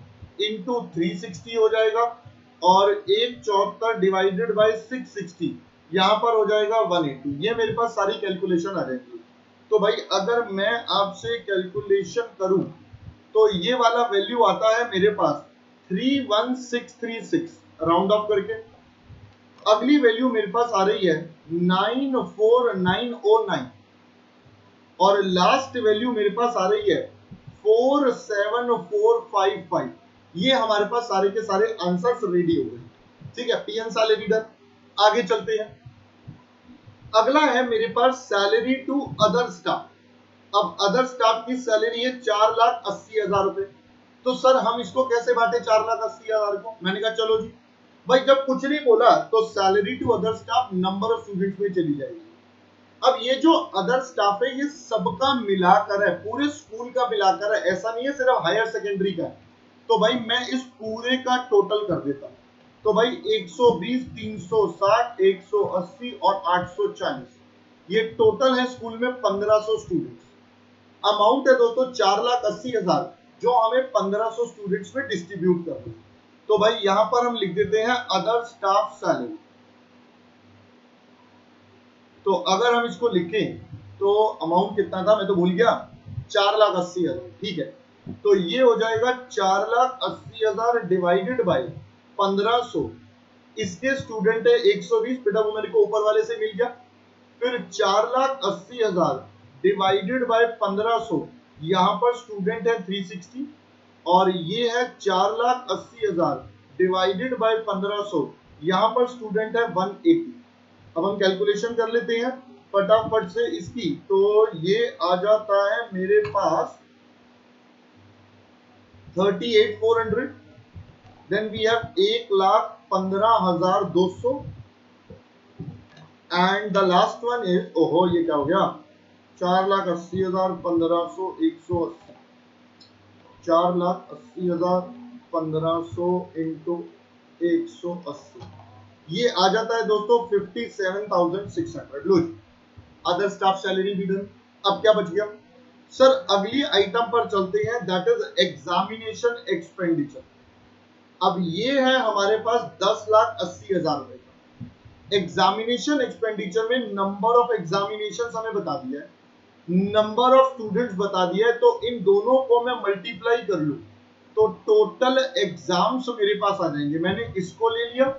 इंटू 360 हो जाएगा, और 174 डिवाइडेड बाय 660 यहाँ पर हो जाएगा 180। ये मेरे पास सारी कैलकुलेशन आ जाएगी। तो भाई अगर मैं आपसे कैलकुलेशन करूं तो ये वाला वैल्यू आता है मेरे पास 31636 राउंड ऑफ करके। अगली वैल्यू मेरे पास आ रही है 94909, और लास्ट वैल्यू मेरे पास आ रही है 47455। ये हमारे पास सारे के सारे आंसर्स रेडी हो गए। ठीक है, पीएन सैलरी डन। आगे चलते हैं, अगला है मेरे पास सैलरी टू अदर स्टाफ। अब अदर स्टाफ की सैलरी है 4,80,000 रुपए। तो सर हम इसको कैसे बांटे 4,80,000 को? मैंने कहा चलो जी भाई, जब कुछ नहीं बोला तो salary to other staff number of students में चली जाएगी। अब ये जो अदर स्टाफ है ये सबका मिलाकर है, पूरे स्कूल का मिलाकर है, ऐसा नहीं है सिर्फ हायर सेकेंडरी का। तो भाई मैं इस पूरे का टोटल कर देता हूं। तो भाई 120, 360, 180 और 840, ये टोटल है स्कूल में 1500 स्टूडेंट्स। अमाउंट है दोस्तों 4,80,000 जो हमें 1500 स्टूडेंट्स में डिस्ट्रीब्यूट करना है। तो भाई यहां पर हम लिख देते हैं अदर स्टाफ सैलरी। तो अगर हम इसको लिखें तो अमाउंट कितना था मैं तो भूल गया, 4,80,000। ठीक है, तो ये हो जाएगा 4,80,000 डिवाइडेड बाय 1500। इसके स्टूडेंट है 120, बेटा वो मेरे को ऊपर वाले से मिल गया। फिर 4,80,000 डिवाइडेड बाय 1500, यहाँ पर स्टूडेंट है 360 और ये है 4,80,000 डिवाइडेड बाय 1500, यहाँ पर स्टूडेंट है 180। अब हम कैलकुलेशन कर लेते हैं फटाफट से इसकी। तो ये आ जाता है मेरे पास 38,400। Then we have 1,15,200 and the last one is, ओहो ये क्या हो गया, 4,80,000 1500 180, 4,80,000 1500 इंटू 180, ये आ जाता है दोस्तों 57,600। लो जी, अदर स्टाफ सैलरी भी डन। अब क्या बच गया सर? अगली आइटम पर चलते हैं, दैट इज एग्जामिनेशन एक्सपेंडिचर। अब ये है हमारे पास 10,80,000 रुपए का एग्जामिनेशन एक्सपेंडिचर में नंबर ऑफ एग्जामिनेशन हमें बता दिया है, नंबर ऑफ स्टूडेंट्स बता दिया है। तो इन दोनों को मैं मल्टीप्लाई कर लूं तो टोटल एग्जाम्स मेरे पास आ जाएंगे। मैंने इसको ले लिया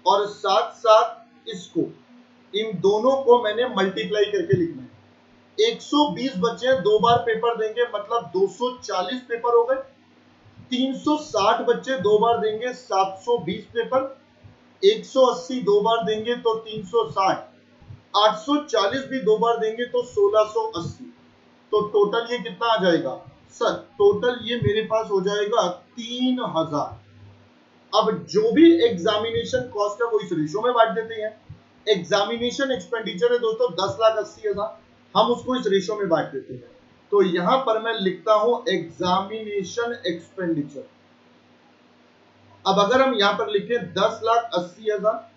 और साथ साथ इसको, इन दोनों को मैंने मल्टीप्लाई करके लिखना है। 120 बच्चे दो बार पेपर देंगे मतलब 240 पेपर हो गए। 360 बच्चे दो बार देंगे 720 पेपर। 180 दो बार देंगे तो 360, 840 भी दो बार देंगे तो 1680। तो टोटल ये कितना आ जाएगा सर? टोटल ये मेरे पास हो जाएगा 3,000। अब जो भी एग्जामिनेशन कॉस्ट है वो इस रेशो में बांट देते हैं। एग्जामिनेशन एक्सपेंडिचर है दोस्तों 10,80,000, हम उसको इस रेशो में बांट देते हैं। तो यहां पर मैं लिखता हूं एग्जामिनेशन एक्सपेंडिचर। अब अगर हम यहां पर लिखें 10,80,000,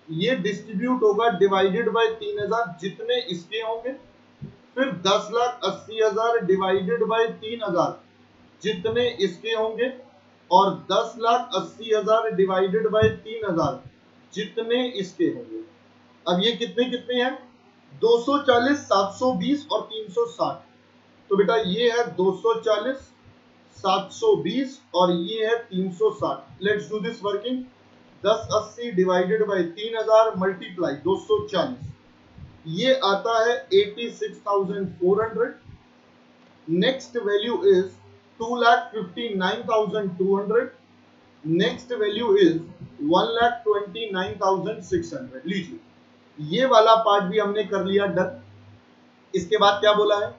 ये डिस्ट्रीब्यूट होगा डिवाइडेड बाय 3,000 जितने इसके होंगे। फिर 10,80,000 डिवाइडेड बाय 3,000 जितने इसके होंगे और 10,80,000 डिवाइडेड बाय 3,000 जितने इसके होंगे। अब ये कितने कितने हैं? 240, 720 और 360। तो बेटा ये है 240, 720 और ये है 360। Let's do this working. 1080 divided by 3,000 multiply 240, ये आता है 86,400। Next value is 2,59,200। Next value is 1,29,600। लीजिए ये वाला पार्ट भी हमने कर लिया डन। इसके बाद क्या बोला है?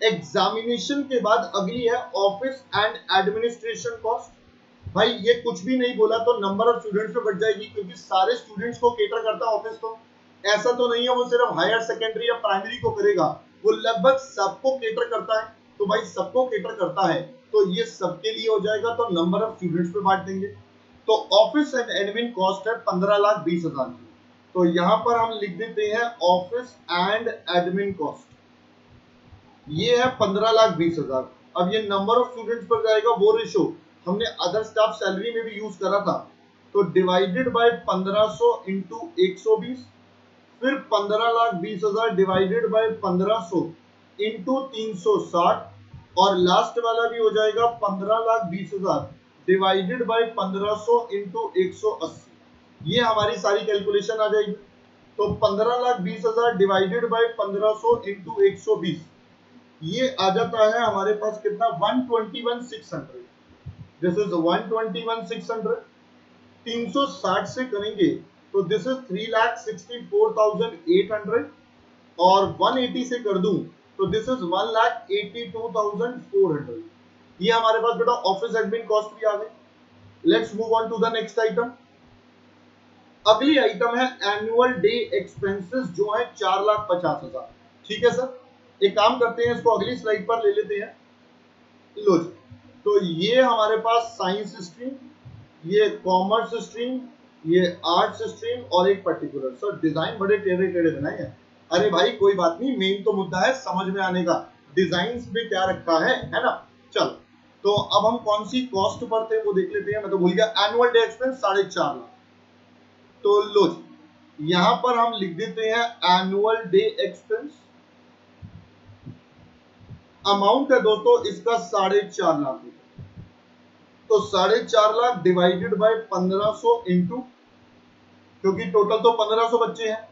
एग्जामिनेशन के बाद अगली है ऑफिस एंड एडमिनिस्ट्रेशन कॉस्ट। भाई ये कुछ भी नहीं बोला तो नंबर ऑफ स्टूडेंट्स पे बढ़ जाएगी क्योंकि सारे स्टूडेंट्स को केटर करता है ऑफिस। तो ऐसा तो नहीं है वो सिर्फ हायर सेकेंडरी या प्राइमरी को करेगा, वो लगभग सबको केटर करता है। तो भाई सबको केटर करता है तो ये सबके लिए हो जाएगा, तो नंबर ऑफ स्टूडेंट्स पे बांट देंगे। तो ऑफिस एंड एडमिन कॉस्ट है 15,20,000 की। तो यहां पर हम लिख देते हैं ऑफिस एंड एडमिन कॉस्ट, ये है 15,20,000। अब ये नंबर ऑफ स्टूडेंट्स पर जाएगा, वो रेशो हमने अदर स्टाफ सैलरी में भी यूज करा था। तो डिवाइडेड बाय 1500 इंटू 120, फिर 15,20,000 डिवाइडेड बाय 1500 इंटू 360 और लास्ट वाला भी हो जाएगा 15,20,000 डिवाइडेड बाय 1500 इंटू 180। ये हमारी सारी कैलकुलेशन आ जाएगी। तो 15,20,000 डिवाइडेड बाय 1500 इंटू 120, ये आ जाता है हमारे पास कितना? 121,600। This is 121,600। 360 से करेंगे तो दिस इज 3,64,800 और 180 से कर दूं तो दिस इज 1,82,400। ये हमारे पास बेटा ऑफिस एडमिन कॉस्ट भी आ गई। Let's move on to the next item. अगली आइटम है एनुअल डे एक्सपेंसेस जो है 4,50,000। ठीक है सर, एक काम करते हैं, इसको अगली स्लाइड पर ले लेते हैं। लो जी, तो ये हमारे पास साइंस स्ट्रीम, ये कॉमर्स स्ट्रीम, ये आर्ट्स स्ट्रीम और एक पर्टिकुलर। सर डिजाइन बड़े टेढ़े टेढ़े बनाए हैं। अरे भाई कोई बात नहीं, मेन तो मुद्दा है समझ में आने का, डिजाइन में क्या रखा है ना। चल, तो अब हम कौन सी कॉस्ट पर थे वो देख लेते हैं। मैं तो भूल गया, एनुअल डे एक्सपेंस 4.5 लाख। तो लो जी, यहां पर हम लिख देते हैं एनुअल डे एक्सपेंस। अमाउंट है दोस्तों इसका 4.5 लाख रुपए। तो 4.5 लाख डिवाइडेड बाय 1500 इंटू, क्योंकि टोटल तो 1500 बच्चे हैं।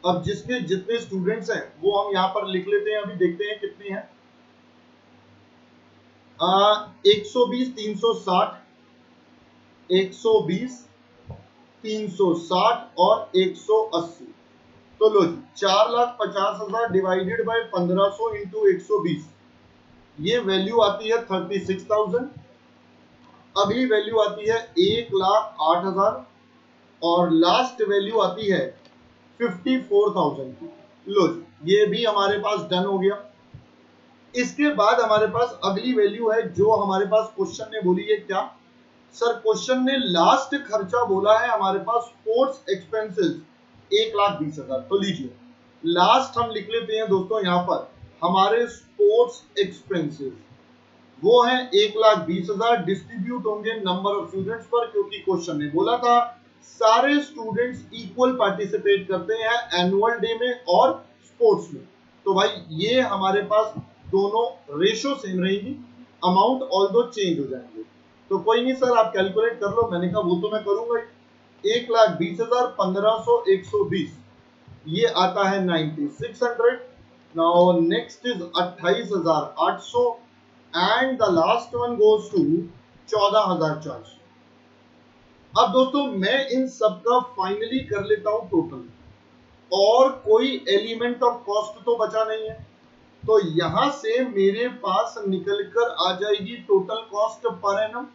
अब जिसके जितने स्टूडेंट्स हैं वो हम यहां पर लिख लेते हैं। अभी देखते हैं कितने हैं। 120 360, 120 360 और 180। तो लो जी, 4,50,000 डिवाइडेड बाय 1500 इंटू 120, ये वैल्यू आती है 36,000। अगली वैल्यू आती है 1,08,000 और लास्ट वैल्यू आती है 54,000 की। लो जी, ये भी हमारे पास डन हो गया। इसके बाद हमारे पास अगली वैल्यू है जो हमारे पास क्वेश्चन ने बोली है। क्या सर? क्वेश्चन ने लास्ट खर्चा बोला है हमारे पास स्पोर्ट्स एक्सपेंसेस 1,20,000। तो लीजिए, लास्ट हम लिख लेते हैं दोस्तों यहां पर हमारे स्पोर्ट्स एक्सपेंसेस वो है 1,20,000। डिस्ट्रीब्यूट होंगे नंबर ऑफ स्टूडेंट्स पर, क्योंकि क्वेश्चन ने बोला था सारे स्टूडेंट्स इक्वल पार्टिसिपेट करते हैं एनुअल डे में और स्पोर्ट्स में। तो भाई ये हमारे पास दोनों रेशो सेम रहेंगी, अमाउंट ऑल्दो चेंज हो जाएंगे। तो कोई नहीं सर, आप कैलकुलेट कर लो। मैंने कहा वो तो मैं करूंगा ही। 1,20,000 1500 120, ये आता है 9600। Now next is 28,800 and the last one goes to 14,400। अब दोस्तों मैं इन सब का फाइनली कर लेता हूं टोटल, और कोई एलिमेंट ऑफ कॉस्ट तो बचा नहीं है। तो यहां से मेरे पास निकल कर आ जाएगी टोटल कॉस्ट पर एनम।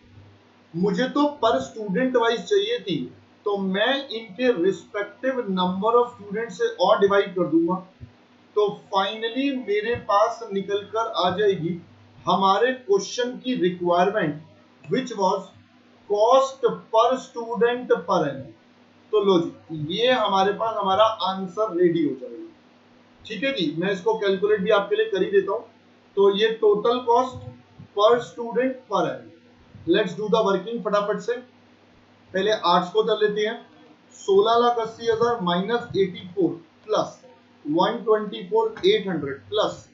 मुझे तो पर स्टूडेंट वाइज चाहिए थी, तो मैं इनके रिस्पेक्टिव नंबर ऑफ स्टूडेंट से और डिवाइड कर दूंगा। तो फाइनली मेरे पास निकल कर आ जाएगी हमारे क्वेश्चन की requirement which was cost per student per annum. तो लो जी, ये हमारे पास हमारा आंसर रेडी हो जाएगा। ठीक है जी, मैं इसको कैलकुलेट भी आपके लिए कर ही देता हूं। तो ये total cost per student per annum. Let's do the working फटाफट से। पहले आर्ट्स को कर लेते हैं। 16,80,000 माइनस 84 प्लस 124,800 प्लस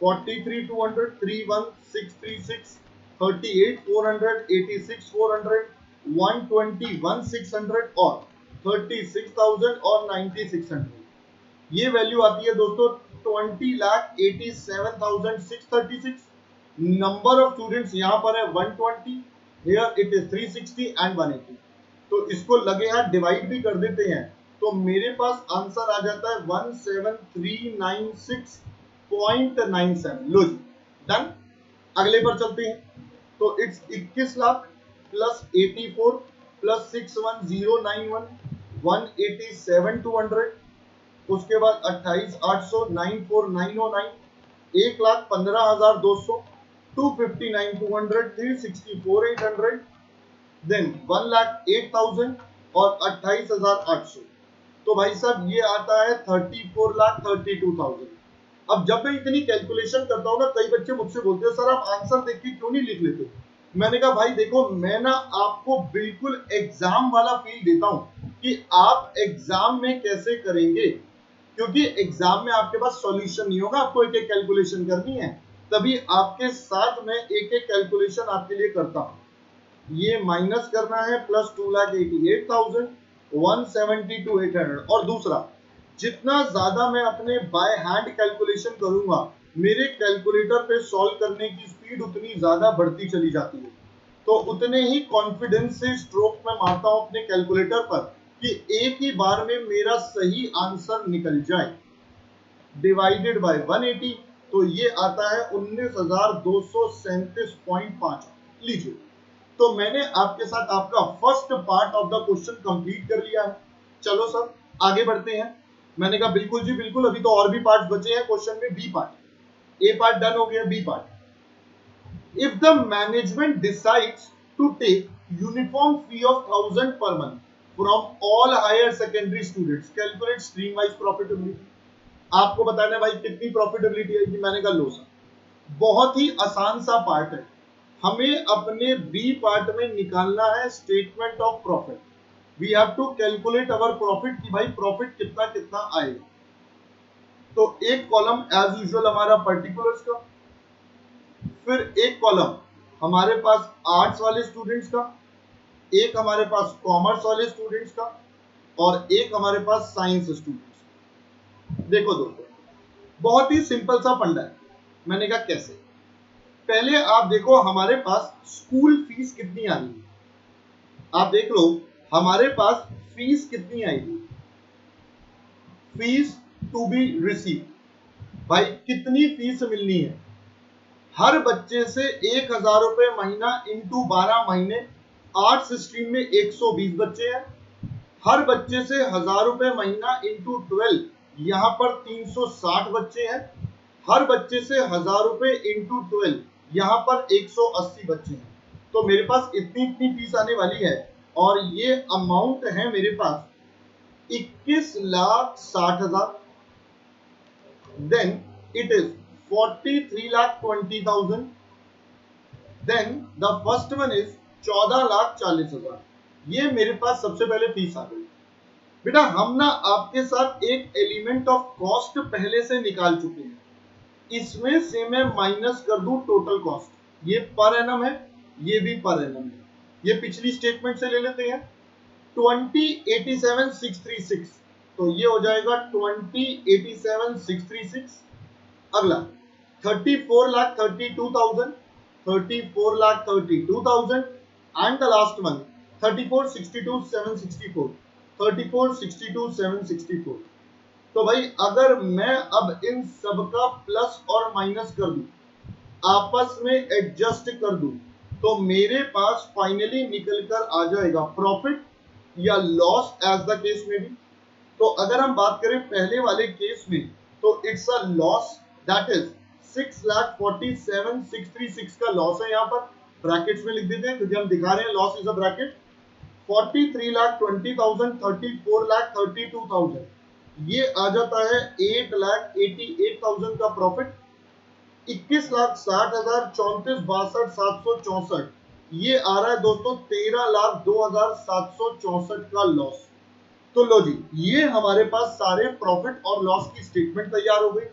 43,200 31,636 38,400 86,400 121,600 और 36,000 और 9,600। ये वैल्यू आती है दोस्तों 20,87,636। नंबर ऑफ स्टूडेंट्स यहां पर है 120, हियर इट इज 360 एंड 180। तो इसको लगे हाथ डिवाइड भी कर देते हैं तो मेरे पास आंसर आ जाता है 17396.97। लो जी, डन। अगले पर चलते हैं। तो इट्स 21 लाख प्लस 84 प्लस 61091 187,200, उसके बाद 28,800 94,909 1,15,200 259,200 364,800 देन 1,08,000 और 28,800। तो भाई साहब ये आता है 34,32,000। अब जब मैं इतनी कैलकुलेशन करता हूँ ना, कई बच्चे मुझसे बोलते हैं सर आप आंसर देख के क्यों नहीं लिख लेते। मैंने कहा भाई देखो, मैं ना आपको बिल्कुल एग्जाम वाला फील देता हूँ कि आप एग्जाम में कैसे करेंगे, क्योंकि एग्जाम में आपके पास सॉल्यूशन नहीं होगा, आपको एक एक कैलकुलेशन करनी है। तभी आपके साथ में एक एक कैलकुलेशन आपके लिए करता हूं। ये माइनस करना है प्लस 2,88,000 172,800। और दूसरा, जितना ज्यादा मैं अपने बाय हैंड कैलकुलेशन करूंगा, मेरे कैलकुलेटर पे सॉल्व करने की स्पीड उतनी ज्यादा बढ़ती चली जाती है। तो उतने ही कॉन्फिडेंस से स्ट्रोक में मारता हूं अपने कैलकुलेटर पर कि एक ही बार में मेरा सही आंसर निकल जाए। डिवाइडेड बाय 180 तो ये आता है 19,237.5। लीजिए, तो मैंने आपके साथ आपका first part of the question complete कर लिया है। चलो सर आगे बढ़ते हैं। मैंने कहा बिल्कुल जी बिल्कुल, अभी तो और भी पार्ट्स बचे हैं क्वेश्चन में। B part, A part done हो गया, B part. If the management decides to take uniform fee of 1,000 per month from all higher secondary students, calculate stream wise profitability। आपको बताना है भाई कितनी प्रॉफिटेबिलिटी आएगी। मैंने कहा लो सर, बहुत ही आसान सा पार्ट है। हमें अपने बी पार्ट में निकालना है statement of profit. We have to calculate our profit कि भाई प्रॉफिट कितना कितना आएगा। तो एक कॉलम एज यूजुअल हमारा पर्टिकुलर्स का, फिर एक कॉलम हमारे पास आर्ट्स वाले स्टूडेंट्स का, एक हमारे पास कॉमर्स वाले स्टूडेंट्स का, और एक हमारे पास साइंस स्टूडेंट्स का। देखो दोस्तों, बहुत ही सिंपल सा फंडा है। मैंने कहा कैसे, पहले आप देखो हमारे पास स्कूल फीस कितनी आ रही है। आप देख लो हमारे पास फीस कितनी आएगी। फीस टू बी रिसीव, भाई कितनी फीस मिलनी है। हर बच्चे से 1,000 रुपए महीना इंटू 12 महीने। आर्ट्स स्ट्रीम में 120 बच्चे हैं। हर बच्चे से 1,000 रुपए महीना इंटू 12, यहां पर 360 बच्चे हैं। हर बच्चे से 1,000 रुपए इंटू 12, यहां पर 180 बच्चे हैं। तो मेरे पास इतनी फीस आने वाली है, और ये अमाउंट है मेरे पास 21,60,000। Then it is 43,20,000। Then the first one is 14,40,000। ये मेरे पास सबसे पहले फीस आ गई। बेटा हम ना आपके साथ एक एलिमेंट ऑफ कॉस्ट पहले से निकाल चुके हैं। इसमें से मैं माइनस कर दूं टोटल कॉस्ट। ये पर एनम है, ये भी पर एनम है। ये पिछली स्टेटमेंट से ले लेते हैं। 20,87,636, तो ये हो जाएगा 20,87,636। अगला 34,32,000, 34,32,000, एंड द लास्ट वन 34,62,764, 34,62,764। तो भाई अगर मैं अब इन सब का प्लस और माइनस कर दूं, आपस में एडजस्ट कर दूं, तो मेरे पास फाइनली निकल कर आ जाएगा प्रॉफिट या लॉस एज द केस में भी। तो अगर हम बात करें पहले वाले केस में, तो it's a loss, that is 6,47,636 का लॉस है। यहाँ पर ब्रैकेट्स में लिख देते हैं क्योंकि हम दिखा रहे हैं लॉस इज अ ब्रैकेट। 43,20,000, 34,32,000, ये आ जाता है 8,88,000 का प्रॉफिट। 21,60,000, 34,62,764, ये आ रहा है दोस्तों 13,02,764 का लॉस। तो लो जी, ये हमारे पास सारे प्रॉफिट और लॉस की स्टेटमेंट तैयार हो गई।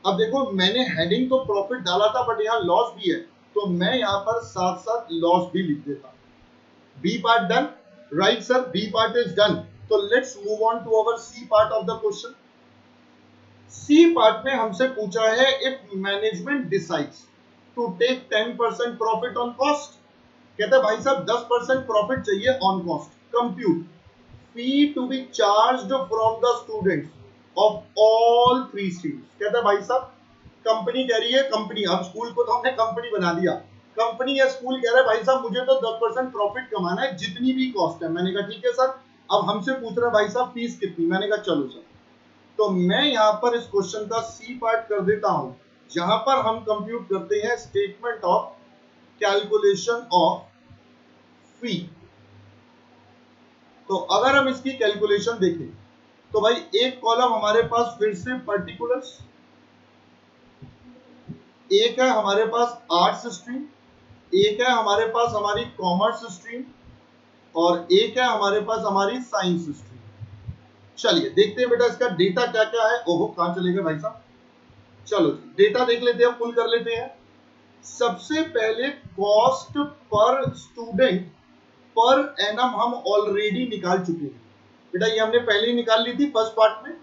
अब देखो मैंने हेडिंग तो प्रॉफिट डाला था, बट यहाँ लॉस भी है, तो मैं यहाँ पर साथ साथ लॉस भी लिख देता। B part done, right sir, B part is done. तो let's move on to our C part of the question. C part में हमसे पूछा है if management decides to take 10% profit on cost. कहता है भाई साहब 10% प्रॉफिट चाहिए on cost. Compute fee to be charged from the students of all 3 streams. कहता है भाई साहब कंपनी कह रही है, कंपनी, अब स्कूल को तो हमने कंपनी बना दिया, कंपनी या स्कूल कह रहा है भाई साहब मुझे तो 10% प्रॉफिट कमाना है जितनी भी कॉस्ट है। मैंने कहा ठीक है सर। अब हमसे पूछ रहा है भाई साहब फीस कितनी। मैंने कहा चलो सर, तो मैं यहां पर इस क्वेश्चन का सी पार्ट कर देता हूं, जहां पर हम कंप्यूट करते हैं स्टेटमेंट ऑफ कैलकुलेशन ऑफ फी। तो अगर हम इसकी कैलकुलेशन देखें, तो भाई एक कॉलम हमारे पास फिर से पर्टिकुलर्स, एक है हमारे पास आर्ट्स स्ट्रीम, एक है हमारे पास हमारी कॉमर्स स्ट्रीम, और एक है हमारे पास हमारी साइंस स्ट्रीम। चलिए देखते हैं बेटा इसका डेटा क्या क्या है। ओहो कहां चले गए भाई साहब। चलो डेटा देख लेते हैं, पुल कर लेते हैं। सबसे पहले cost per student per annum हम ऑलरेडी निकाल चुके हैं बेटा, ये हमने पहले ही निकाल ली थी फर्स्ट पार्ट में,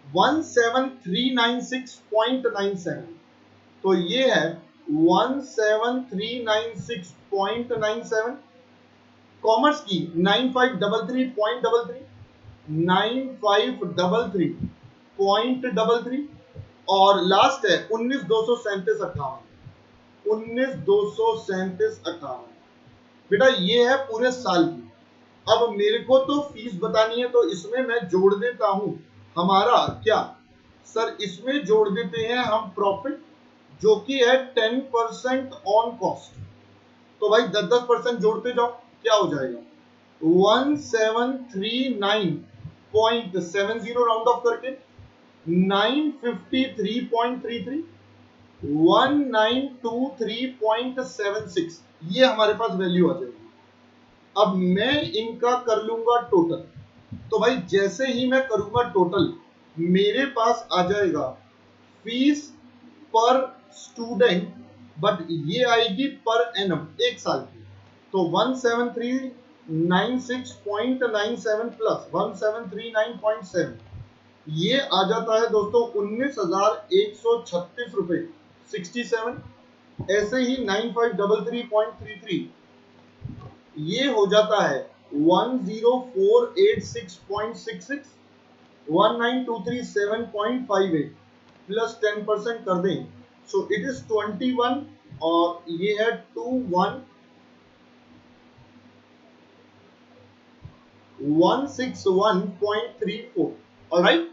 17396.97। तो ये है 17396.97, कॉमर्स की 9533.33, 9533.33, और लास्ट है 19,237.58, 19,237.58। बेटा ये है पूरे साल की। अब मेरे को तो फीस बतानी है, तो इसमें मैं जोड़ देता हूं हमारा क्या सर, इसमें जोड़ देते हैं हम प्रॉफिट, जो कि है 10% ऑन कॉस्ट। तो भाई 10% जोड़ते जाओ, क्या हो जाएगा 1739.70 राउंड ऑफ करके 953.33, 1923.76, ये हमारे पास वैल्यू आ जाएगी। अब मैं इनका कर लूंगा टोटल। तो भाई जैसे ही मैं करूंगा टोटल, मेरे पास आ जाएगा फीस पर स्टूडेंट, बट ये आएगी पर एनम, एक साल की। तो 1739.97 प्लस 1739.7, ये आ जाता है दोस्तों 19,136 रुपए 67। ऐसे ही 9533.33, ये हो जाता है 10486.66, 19237.58 प्लस 10% कर दें, सो इट इज 21, और ये है 21,161.34। ऑलराइट,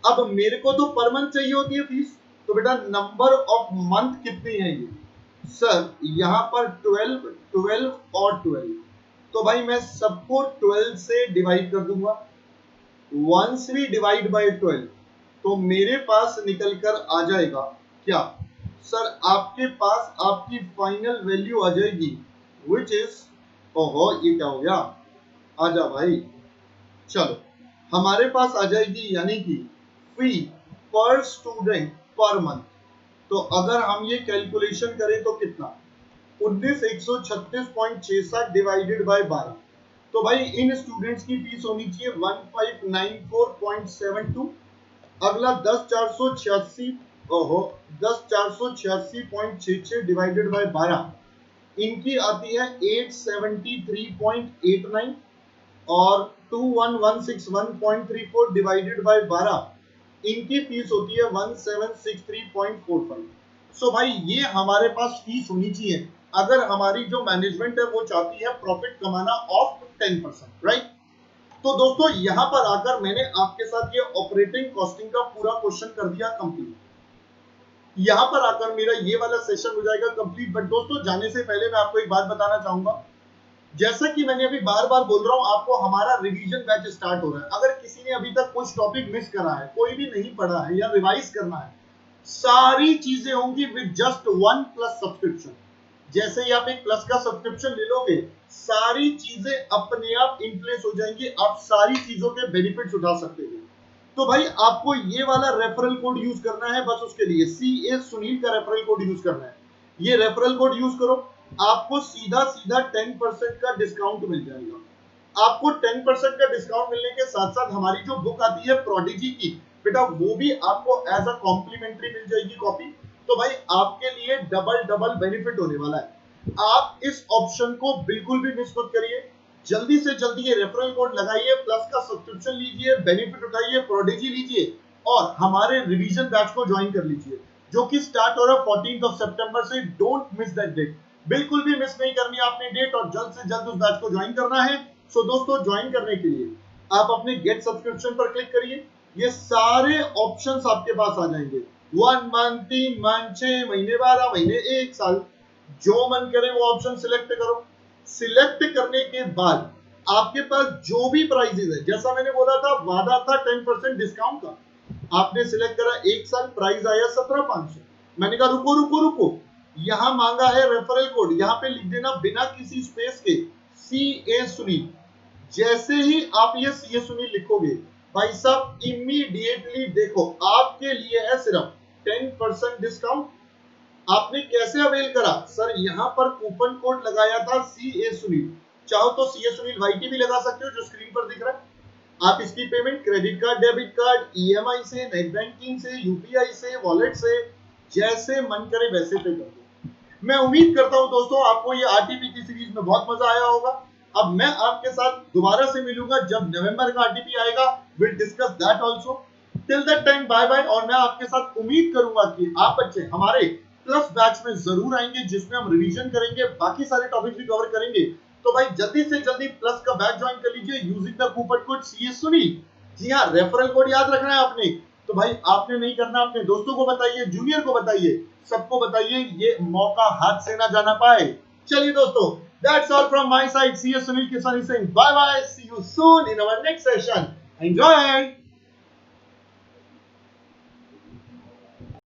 अब मेरे को तो पर मंथ चाहिए होती है फीस, तो बेटा नंबर ऑफ मंथ कितने हैं ये सर, यहां पर 12, 12 और 12, तो भाई मैं सबको 12 से डिवाइड कर दूंगा। वंस वी डिवाइड बाय 12, तो मेरे पास निकल कर आ जाएगा क्या सर, आपके पास आपकी फाइनल वैल्यू आ जाएगी, विच इज, ओहो ये क्या हो गया, आजा भाई, चलो हमारे पास आ जाएगी यानी कि फी पर स्टूडेंट पर मंथ। तो अगर हम ये कैलकुलेशन करें तो कितना, 19,136.66 डिवाइडेड बाय 12, तो भाई इन स्टूडेंट्स की फीस होनी चाहिए 1594.72। अगला 10,486, ओहो 10,486.66 डिवाइडेड बाय 12, इनकी आती है 873.89, और 21,161.34 डिवाइडेड बाय 12, इनकी फीस होती है 1763.45। सो भाई ये हमारे पास फीस होनी चाहिए अगर हमारी जो मैनेजमेंट है वो चाहती है प्रॉफिट कमाना ऑफ 10%, राइट। तो दोस्तों यहां पर आकर मैंने आपके साथ ये ऑपरेटिंग कॉस्टिंग का पूरा क्वेश्चन कर दिया कंप्लीट। यहां पर आकर मेरा ये वाला सेशन हो जाएगा कंप्लीट। बट दोस्तों जाने से पहले मैं आपको एक बात बताना चाहूंगा, जैसा कि मैंने अभी बार बार बोल रहा हूं, आपको हमारा रिवीजन बैच स्टार्ट हो रहा है। अगर किसी ने अभी तक कुछ टॉपिक मिस करा है, कोई भी नहीं पढ़ा है या रिवाइज करना है, सारी चीजें होंगी विद जस्ट 1 प्लस सब्सक्रिप्शन। जैसे ही आप एक प्लस का सब्सक्रिप्शन ले लोगे, सारी चीजें अपने आप इन प्लेस हो जाएंगी, आप सारी चीजों के बेनिफिट्स उठा सकते हैं। तो भाई आपको ये वाला रेफरल कोड यूज करना है, बस उसके लिए CA सुनील का रेफरल कोड यूज करना है। ये रेफरल कोड यूज करो, आपको सीधा सीधा 10% का डिस्काउंट मिल जाएगा। आपको 10% का डिस्काउंट मिलने के साथ साथ हमारी जो बुक आती है प्रोडिजी की, बेटा वो भी आपको एज अ कॉम्प्लीमेंट्री मिल जाएगी कॉपी। तो भाई आपके लिए डबल डबल बेनिफिट होने वाला है। आप इस ऑप्शन को बिल्कुल भी मिस मत करिए। जल्दी से जल्दी ये रेफरल कोड लगाइए, प्लस का सब्सक्रिप्शन लीजिए, बेनिफिट उठाइए, प्रोडिजी लीजिए, और हमारे रिवीजन बैच को ज्वाइन कर लीजिए, जो कि स्टार्ट हो रहा है 14 सितंबर से। डोंट मिस दैट डेट, बिल्कुल भी मिस नहीं करनी आपने डेट, और जल्द से जल्द उस बैच को ज्वाइन करना है। सो दोस्तों ज्वाइन करने के लिए आप अपने गेट सब्सक्रिप्शन पर क्लिक करिए, ये सारे ऑप्शंस आपके पास आ जाएंगे। 1 मंथ, 3 मंथ, 6 महीने, 12 महीने, 1 साल, जो मन करे वो ऑप्शन सिलेक्ट करो। सिलेक्ट करने के बाद आपके पास जो भी प्राइजेस है, जैसा मैंने बोला था वादा था 10% डिस्काउंट का, आपने सिलेक्ट करा 1 साल, प्राइस आया 17,500। मैंने कहा रुको रुको रुको, यहां मांगा है रेफरल कोड, यहां पे लिख देना बिना किसी स्पेस के CA सुनील। जैसे ही आप ये CA सुनील लिखोगे, भाई साहब इमीडिएटली देखो आपके लिए है सिर्फ 10% डिस्काउंट। आपने कैसे अवेल करा सर, यहां पर कूपन कोड लगाया था CA सुनील। चाहो तो CA सुनील YT भी लगा सकते हो, जो स्क्रीन पर दिख रहा है। आप इसकी payment credit card, debit card, EMI से, नेट बैंकिंग से, UPI से, वॉलेट से, जैसे मन करे वैसे पे कर दो। मैं उम्मीद करता हूं दोस्तों आपको ये आरटीपी की सीरीज में बहुत मजा आया होगा। अब मैं आपके साथ दोबारा से मिलूंगा जब नवंबर का आरटीपी आएगा। Will discuss that also. Till that time bye bye. और मैं आपके साथ उम्मीद करूंगा कि आप बच्चे हमारे प्लस बैच में जरूर आएंगे, जिसमें हम रिवीजन करेंगे, बाकी सारे टॉपिक भी कवर करेंगे। तो भाई जल्दी से जल्दी प्लस का बैच ज्वाइन कर लीजिए using the coupon code CS Sunil. जी हाँ, रेफरल कोड याद रखना है आपने। तो भाई आपने नहीं करना, अपने दोस्तों को बताइए, जूनियर को बताइए, सबको बताइए, ये मौका हाथ से ना जाना पाए। चलिए दोस्तों, that's all from my side. See you Sunil Kisani saying bye bye. See you soon in our next session. Enjoy.